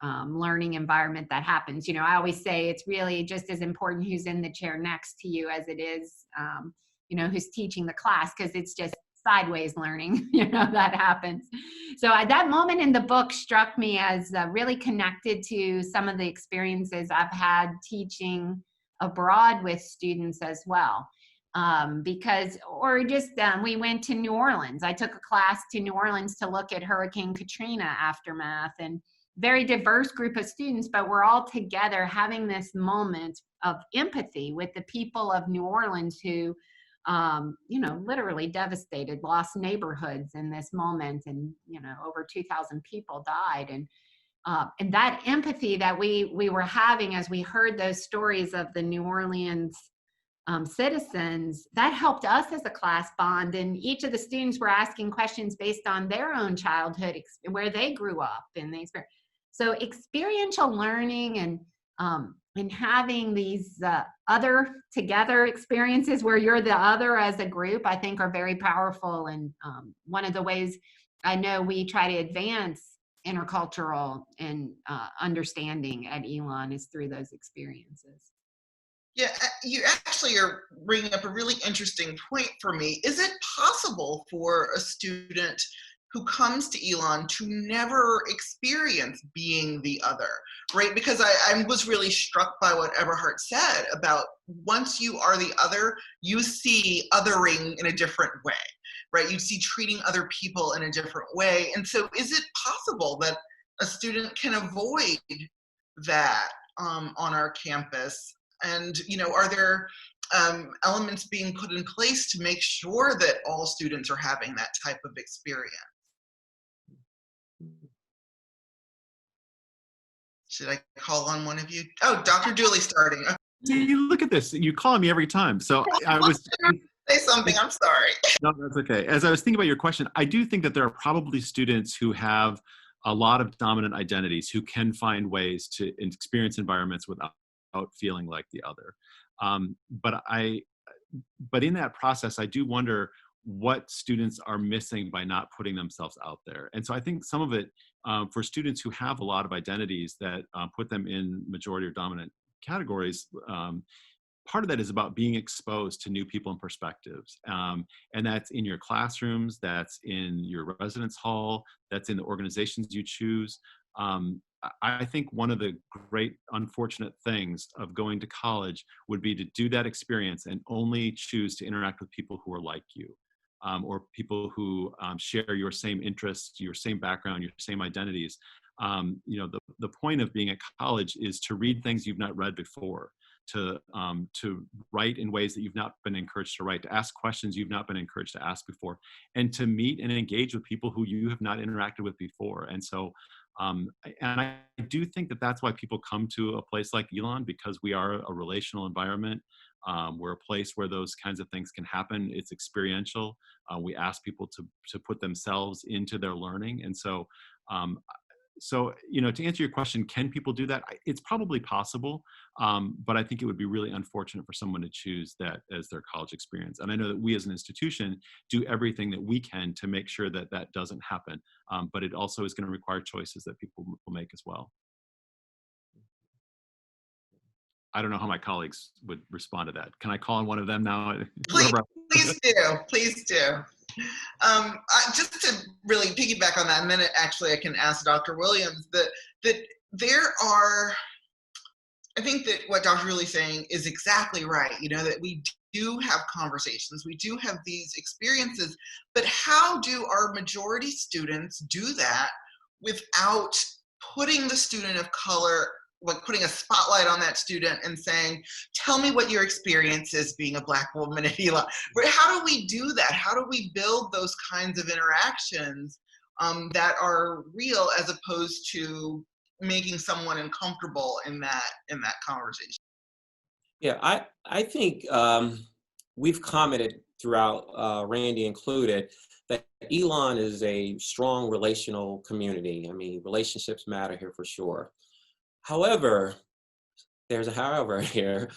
learning environment that happens. I always say it's really just as important who's in the chair next to you as it is, who's teaching the class, because it's just sideways learning, that happens. So that moment in the book struck me as really connected to some of the experiences I've had teaching abroad with students as well. We went to New Orleans. I took a class to New Orleans to look at Hurricane Katrina aftermath, and very diverse group of students, but we're all together having this moment of empathy with the people of New Orleans who, literally devastated, lost neighborhoods in this moment, and, over 2,000 people died. And that empathy that we were having as we heard those stories of the New Orleans citizens, that helped us as a class bond. And each of the students were asking questions based on their own childhood, where they grew up and they experienced. So experiential learning and having these other together experiences where you're the other as a group, I think are very powerful. And one of the ways I know we try to advance intercultural and understanding at Elon is through those experiences. Yeah, you actually are bringing up a really interesting point for me. Is it possible for a student who comes to Elon to never experience being the other, right? Because I was really struck by what Eberhardt said about once you are the other, you see othering in a different way, right? You see treating other people in a different way. And so is it possible that a student can avoid that on our campus? And, are there elements being put in place to make sure that all students are having that type of experience? Should I call on one of you? Oh, Dr. Dooley starting. You look at this, you call me every time. So I was say something, I'm sorry. No, that's okay. As I was thinking about your question, I do think that there are probably students who have a lot of dominant identities who can find ways to experience environments without feeling like the other. But in that process, I do wonder what students are missing by not putting themselves out there. And so I think some of it, for students who have a lot of identities that put them in majority or dominant categories, part of that is about being exposed to new people and perspectives. And that's in your classrooms, that's in your residence hall, that's in the organizations you choose. I think one of the great unfortunate things of going to college would be to do that experience and only choose to interact with people who are like you, or people who share your same interests, your same background, your same identities. The point of being at college is to read things you've not read before, to write in ways that you've not been encouraged to write, to ask questions you've not been encouraged to ask before, and to meet and engage with people who you have not interacted with before. And so, and I do think that that's why people come to a place like Elon, because we are a relational environment. We're a place where those kinds of things can happen. It's experiential. We ask people to put themselves into their learning. And so, to answer your question, can people do that? It's probably possible, but I think it would be really unfortunate for someone to choose that as their college experience. And I know that we as an institution do everything that we can to make sure that that doesn't happen, but it also is going to require choices that people will make as well. I don't know how my colleagues would respond to that. Can I call on one of them now? Please do. Please do. Just to really piggyback on that, and then actually I can ask Dr. Williams that there are, I think that what Dr. Dooley is saying is exactly right. You know, that we do have conversations, we do have these experiences, but how do our majority students do that without putting the student of color, like putting a spotlight on that student and saying, tell me what your experience is being a Black woman at Elon? How do we do that? How do we build those kinds of interactions that are real, as opposed to making someone uncomfortable in that conversation? Yeah, I think we've commented throughout, Randy included, that Elon is a strong relational community. I mean, relationships matter here for sure. However, there's a however here.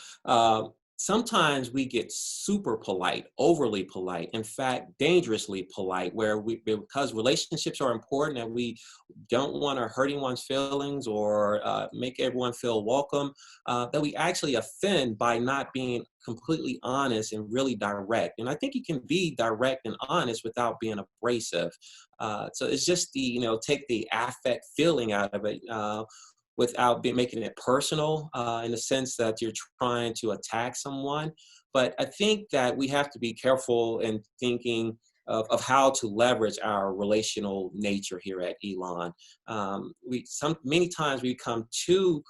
Sometimes we get super polite, overly polite, in fact, dangerously polite, where because relationships are important and we don't want to hurt anyone's feelings or make everyone feel welcome, that we actually offend by not being completely honest and really direct. And I think you can be direct and honest without being abrasive. So it's just take the affect feeling out of it. Without making it personal in the sense that you're trying to attack someone. But I think that we have to be careful in thinking of how to leverage our relational nature here at Elon. Many times we become too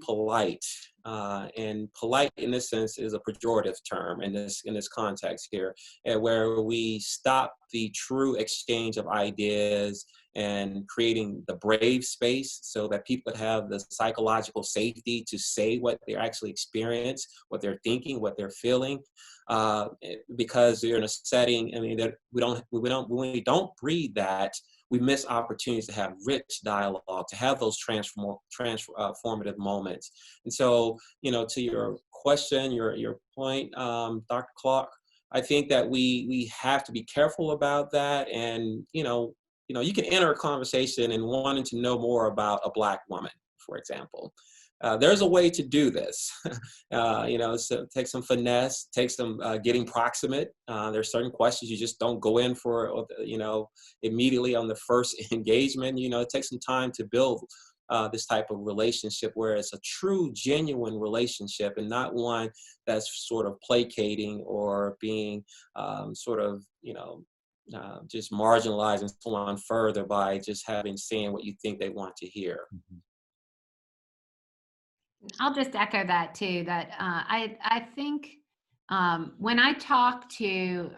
polite, and polite in this sense is a pejorative term in this context here, where we stop the true exchange of ideas and creating the brave space so that people have the psychological safety to say what they actually experience, what they're thinking, what they're feeling, because they're in a setting. I mean, that when we don't breed that, we miss opportunities to have rich dialogue, to have those transformative moments. And so, to your question, your point, Dr. Clark, I think that we have to be careful about that. And, you can enter a conversation and wanting to know more about a Black woman, for example. There's a way to do this. So take some finesse, take some getting proximate. There's certain questions you just don't go in for, immediately on the first engagement. It takes some time to build this type of relationship where it's a true, genuine relationship and not one that's sort of placating or being just marginalizing someone further by just saying what you think they want to hear. I'll just echo that too, that I think when I talk to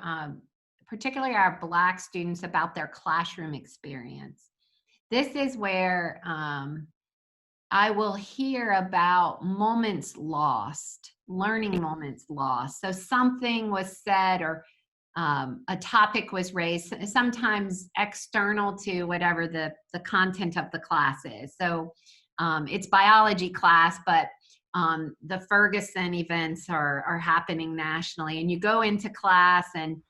particularly our Black students about their classroom experience, this is where I will hear about moments lost, learning moments lost. So something was said or a topic was raised, sometimes external to whatever the content of the class is. So it's biology class, but the Ferguson events are happening nationally. And you go into class and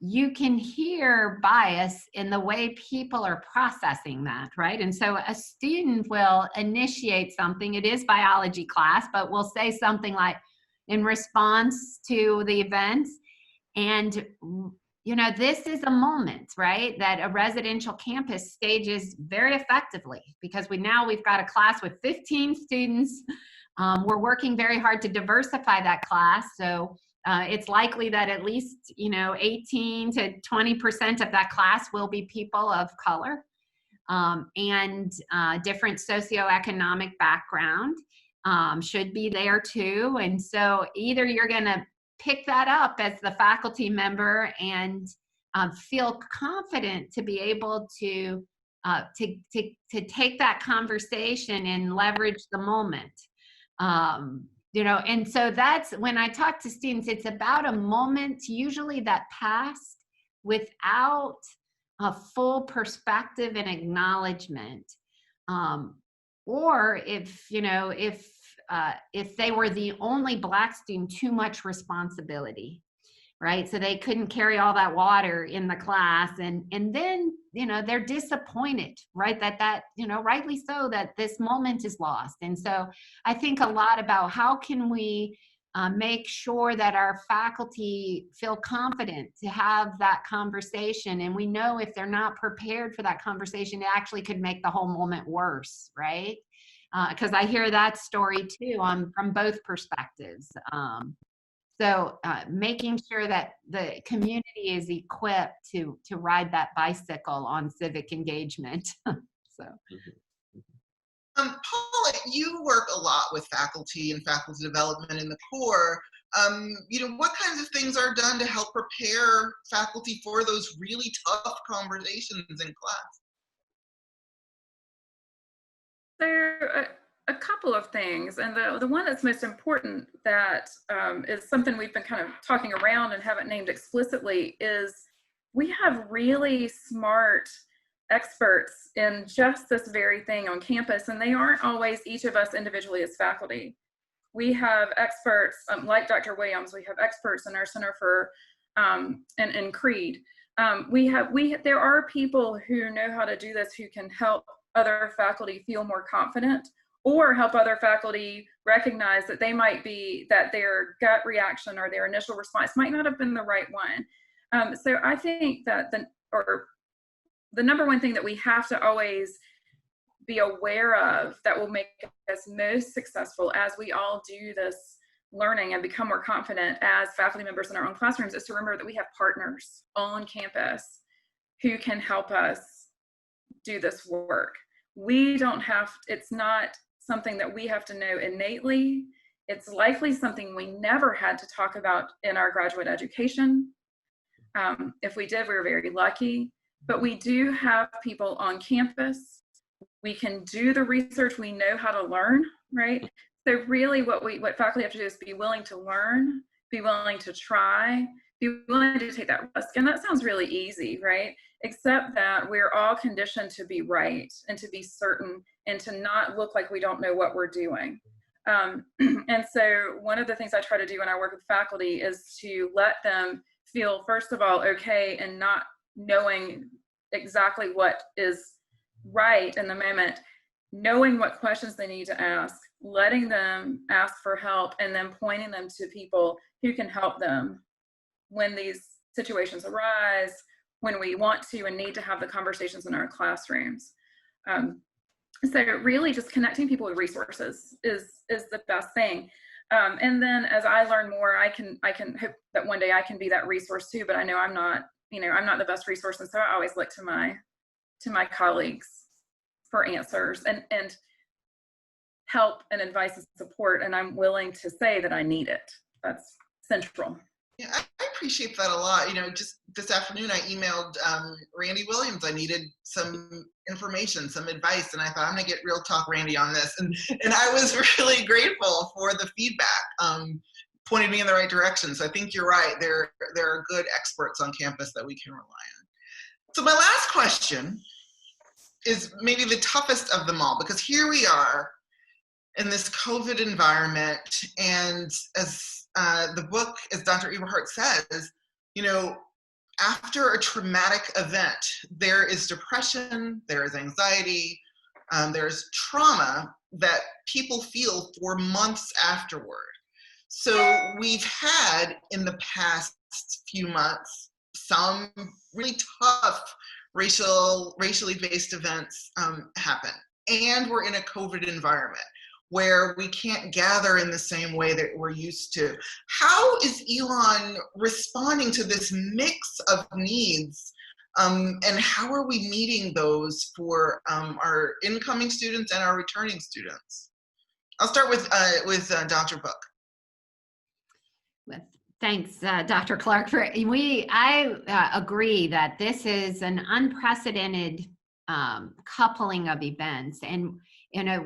you can hear bias in the way people are processing that, right? And so a student will initiate something, it is biology class, but will say something like, in response to the events, and this is a moment, right, that a residential campus stages very effectively, because we've got a class with 15 students. We're working very hard to diversify that class. So it's likely that at least, 18 to 20% of that class will be people of color and different socioeconomic background should be there too. And so either you're going to pick that up as the faculty member and feel confident to be able to take that conversation and leverage the moment. And so that's when I talk to students, it's about a moment usually that passed without a full perspective and acknowledgement. Or if they were the only Black student, too much responsibility. right? So they couldn't carry all that water in the class. And then, they're disappointed, right? That, rightly so, that this moment is lost. And so I think a lot about how can we make sure that our faculty feel confident to have that conversation. And we know if they're not prepared for that conversation, it actually could make the whole moment worse, right? Because I hear that story too from both perspectives. So making sure that the community is equipped to ride that bicycle on civic engagement. So. Paula, you work a lot with faculty and faculty development in the Corps. What kinds of things are done to help prepare faculty for those really tough conversations in class? So a couple of things, and the one that's most important that is something we've been kind of talking around and haven't named explicitly is we have really smart experts in just this very thing on campus, and they aren't always each of us individually as faculty. We have experts like Dr. Williams. We have experts in our Center for and Creed. There are people who know how to do this, who can help other faculty feel more confident, or help other faculty recognize that that their gut reaction or their initial response might not have been the right one. So I think that the number one thing that we have to always be aware of that will make us most successful as we all do this learning and become more confident as faculty members in our own classrooms is to remember that we have partners on campus who can help us do this work. It's not something that we have to know innately. It's likely something we never had to talk about in our graduate education. If we did, we were very lucky. But we do have people on campus. We can do the research. We know how to learn, right? So really what faculty have to do is be willing to learn, be willing to try, be willing to take that risk. And that sounds really easy, right? Except that we're all conditioned to be right and to be certain and to not look like we don't know what we're doing. And so one of the things I try to do when I work with faculty is to let them feel, first of all, okay, and not knowing exactly what is right in the moment, knowing what questions they need to ask, letting them ask for help, and then pointing them to people who can help them when these situations arise, when we want to and need to have the conversations in our classrooms. So really just connecting people with resources is the best thing. And then as I learn more, I can hope that one day I can be that resource too, but I know I'm not the best resource. And so I always look to my colleagues for answers and help and advice and support. And I'm willing to say that I need it. That's central. Yeah, I appreciate that a lot. Just this afternoon, I emailed Randy Williams. I needed some information, some advice, and I thought, I'm going to get Real Talk Randy on this. And I was really grateful for the feedback, pointing me in the right direction. So I think you're right. There are good experts on campus that we can rely on. So my last question is maybe the toughest of them all, because here we are in this COVID environment, and as the book, as Dr. Eberhardt says, after a traumatic event, there is depression, there is anxiety, there's trauma that people feel for months afterward. So we've had in the past few months some really tough racially based events happen, and we're in a COVID environment where we can't gather in the same way that we're used to. How is Elon responding to this mix of needs, and how are we meeting those for our incoming students and our returning students? I'll start with Dr. Book. Thanks, Dr. Clark. I agree that this is an unprecedented coupling of events. And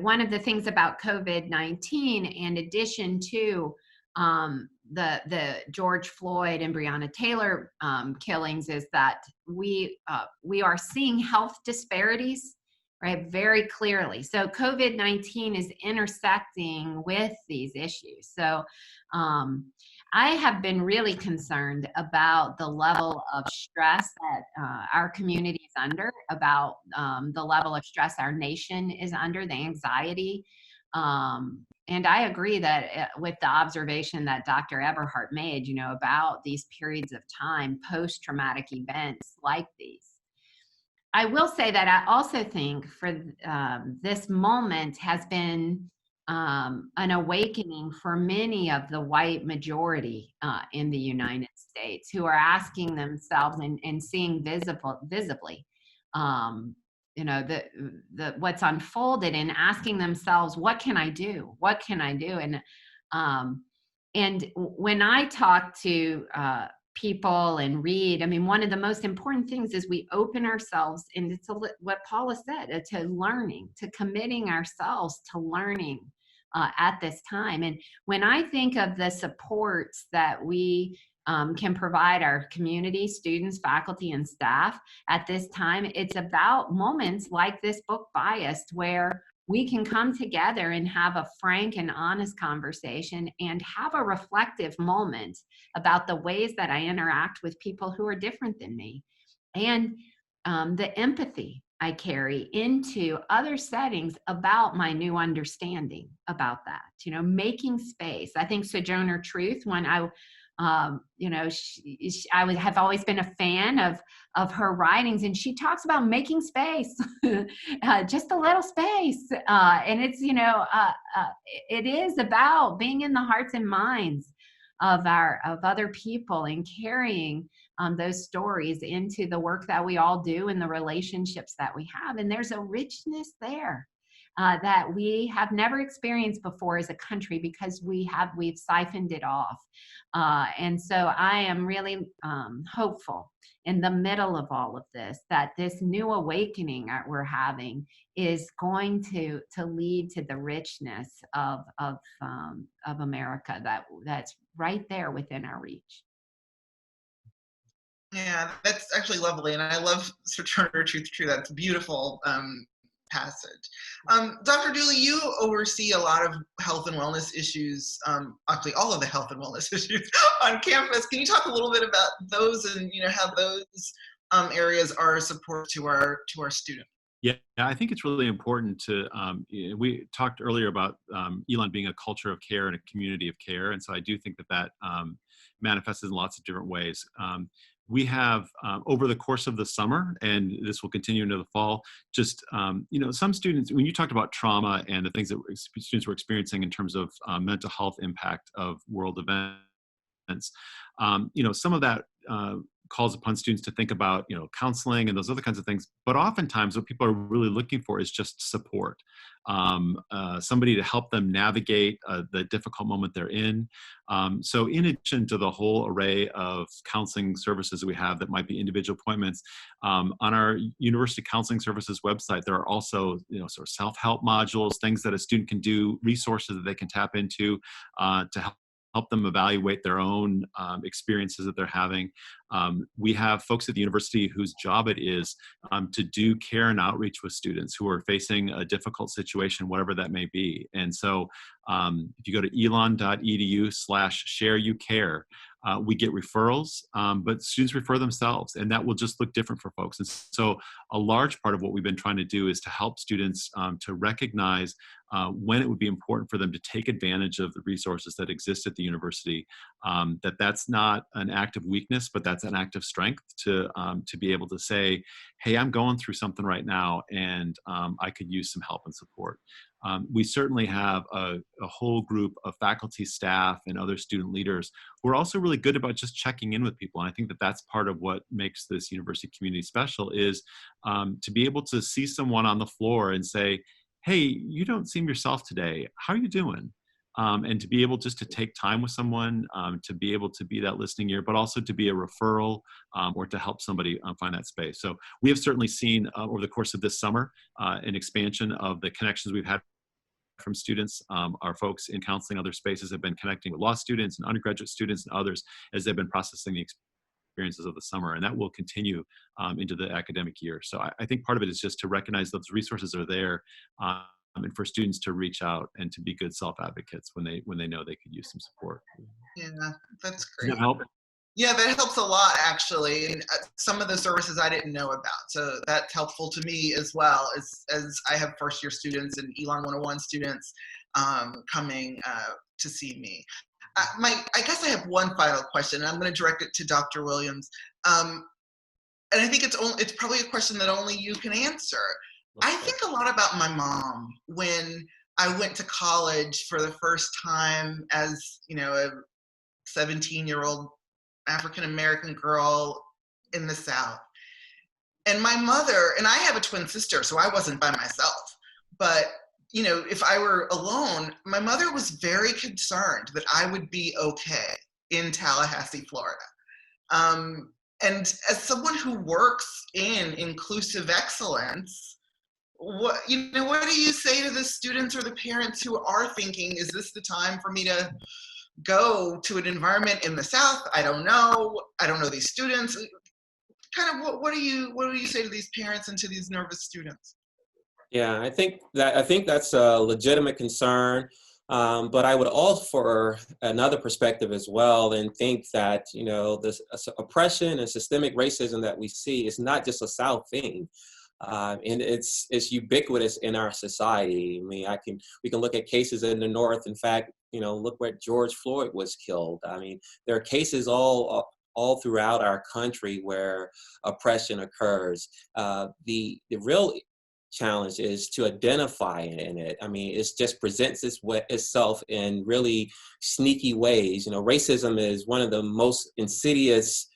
one of the things about COVID-19, in addition to the George Floyd and Breonna Taylor killings, is that we are seeing health disparities, right, very clearly. So COVID-19 is intersecting with these issues. So I have been really concerned about the level of stress that our community is under, about the level of stress our nation is under, the anxiety. And I agree that with the observation that Dr. Eberhardt made, you know, about these periods of time, post-traumatic events like these. I will say that I also think for this moment has been an awakening for many of the white majority in the United States who are asking themselves and seeing visibly, you know, the what's unfolded and asking themselves, what can I do? What can I do? And when I talk to people and read, I mean, one of the most important things is we open ourselves into what Paula said, to learning, to committing ourselves to learning at this time. And when I think of the supports that we can provide our community, students, faculty, and staff at this time, it's about moments like this book, Biased, where we can come together and have a frank and honest conversation and have a reflective moment about the ways that I interact with people who are different than me, and the empathy I carry into other settings about my new understanding about that, you know, making space. I think Sojourner Truth, when I you know, have always been a fan of her writings, and she talks about making space, just a little space, and it's, you know, it is about being in the hearts and minds of other people and carrying those stories into the work that we all do and the relationships that we have. And there's a richness there that we have never experienced before as a country because we've siphoned it off. And so I am really hopeful in the middle of all of this that this new awakening we're having is going to lead to the richness of America that's right there within our reach. Yeah, that's actually lovely, and I love Sojourner Truth. True, that's beautiful passage. Dr. Dooley, you oversee a lot of health and wellness issues, actually all of the health and wellness issues on campus. Can you talk a little bit about those and, you know, how those areas are a support to our students? Yeah, I think it's really important to, we talked earlier about Elon being a culture of care and a community of care. And so I do think that manifests in lots of different ways. We have, over the course of the summer, and this will continue into the fall, just, you know, some students, when you talked about trauma and the things that students were experiencing in terms of mental health impact of world events, you know, some of that calls upon students to think about, you know, counseling and those other kinds of things. But oftentimes what people are really looking for is just support, somebody to help them navigate the difficult moment they're in. So in addition to the whole array of counseling services that we have that might be individual appointments, on our University Counseling Services website, there are also, you know, sort of self-help modules, things that a student can do, resources that they can tap into to help them evaluate their own experiences that they're having. We have folks at the university whose job it is to do care and outreach with students who are facing a difficult situation, whatever that may be. And so if you go to elon.edu/shareyoucare, we get referrals, but students refer themselves, and that will just look different for folks. And so a large part of what we've been trying to do is to help students to recognize when it would be important for them to take advantage of the resources that exist at the university, that's not an act of weakness, but that's an act of strength to be able to say, hey, I'm going through something right now, and I could use some help and support. We certainly have a whole group of faculty, staff, and other student leaders who are also really good about just checking in with people. And I think that that's part of what makes this university community special, is to be able to see someone on the floor and say, hey, you don't seem yourself today. How are you doing? And to be able just to take time with someone, to be able to be that listening ear, but also to be a referral or to help somebody find that space. So we have certainly seen over the course of this summer an expansion of the connections we've had from students. Our folks in counseling other spaces have been connecting with law students and undergraduate students and others as they've been processing the experiences of the summer, and that will continue into the academic year. So I think part of it is just to recognize those resources are there and for students to reach out and to be good self-advocates when they know they could use some support. Yeah, that's Does great. that help? Yeah, that helps a lot, actually. And some of the services I didn't know about. So that's helpful to me as well, as I have first-year students and Elon 101 students coming to see me. I guess I have one final question, and I'm going to direct it to Dr. Williams. And I think it's probably a question that only you can answer. I think a lot about my mom when I went to college for the first time as, a 17-year-old African-American girl in the South. And my mother, and I have a twin sister, so I wasn't by myself. But, if I were alone, my mother was very concerned that I would be okay in Tallahassee, Florida. And as someone who works in inclusive excellence, what do you say to the students or the parents who are thinking, is this the time for me to go to an environment in the South? I don't know these students. Kind of what do you say to these parents and to these nervous students? Yeah, I think that's a legitimate concern. But I would offer another perspective as well, and think that, this oppression and systemic racism that we see is not just a South thing. And it's ubiquitous in our society. I mean, we can look at cases in the North. In fact, look where George Floyd was killed. I mean, there are cases all throughout our country where oppression occurs. The real challenge is to identify in it. I mean, it just presents itself in really sneaky ways. Racism is one of the most insidious,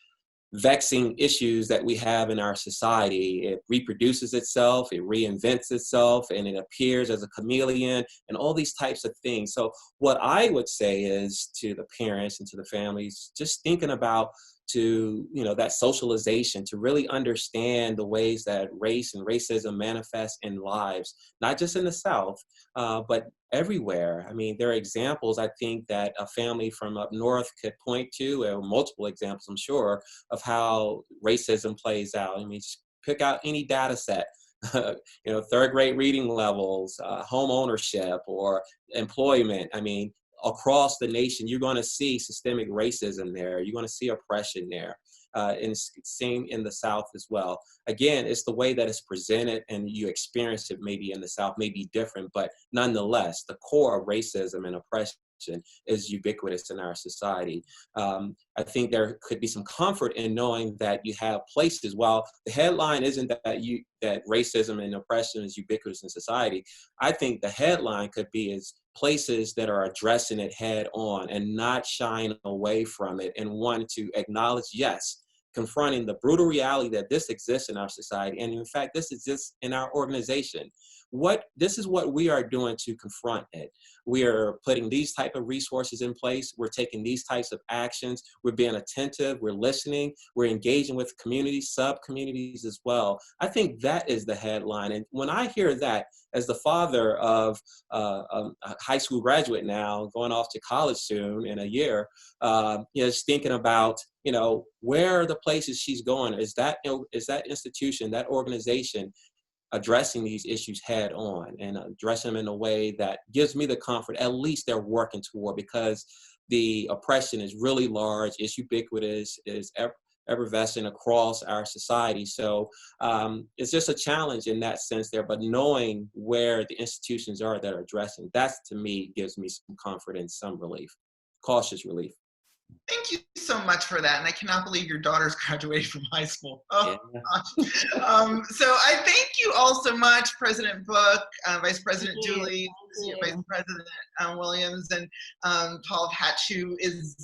vexing issues that we have in our society. It reproduces itself, it reinvents itself, and it appears as a chameleon and all these types of things. So what I would say is to the parents and to the families, just thinking about that socialization, to really understand the ways that race and racism manifest in lives, not just in the South, but everywhere. I mean, there are examples, I think, that a family from up north could point to, or multiple examples, I'm sure, of how racism plays out. I mean, just pick out any data set, third grade reading levels, home ownership, or employment. I mean, across the nation, you're going to see systemic racism there. You're going to see oppression there. And same in the South as well. Again, it's the way that it's presented and you experience it maybe in the South may be different, but nonetheless, the core of racism and oppression is ubiquitous in our society. I think there could be some comfort in knowing that you have places, while the headline isn't that racism and oppression is ubiquitous in society, I think the headline could be is places that are addressing it head on and not shying away from it and wanting to acknowledge, yes, confronting the brutal reality that this exists in our society. And in fact, this exists in our organization. This is what we are doing to confront it. We are putting these type of resources in place. We're taking these types of actions. We're being attentive. We're listening. We're engaging with communities, sub-communities as well. I think that is the headline. And when I hear that, as the father of a high school graduate now, going off to college soon in a year, just thinking about, where are the places she's going? Is that institution, that organization, addressing these issues head on and addressing them in a way that gives me the comfort, at least they're working toward, because the oppression is really large, it's ubiquitous, is effervescent across our society. So it's just a challenge in that sense there, but knowing where the institutions are that are addressing, that to me gives me some comfort and some relief, cautious relief. Thank you so much for that. And I cannot believe your daughter's graduated from high school. Oh, yeah. Gosh. So I thank you all so much, President Book, Vice President Dooley, Vice President Williams, and Paula Hatch, who is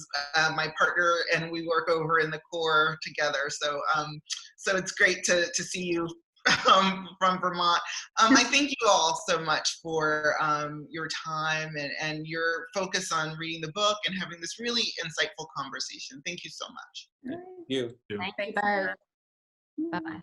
my partner, and we work over in the Corps together. So so it's great to see you from Vermont. I thank you all so much for your time and your focus on reading the book and having this really insightful conversation. Thank you so much. Thank you. Thank you both. Bye-bye.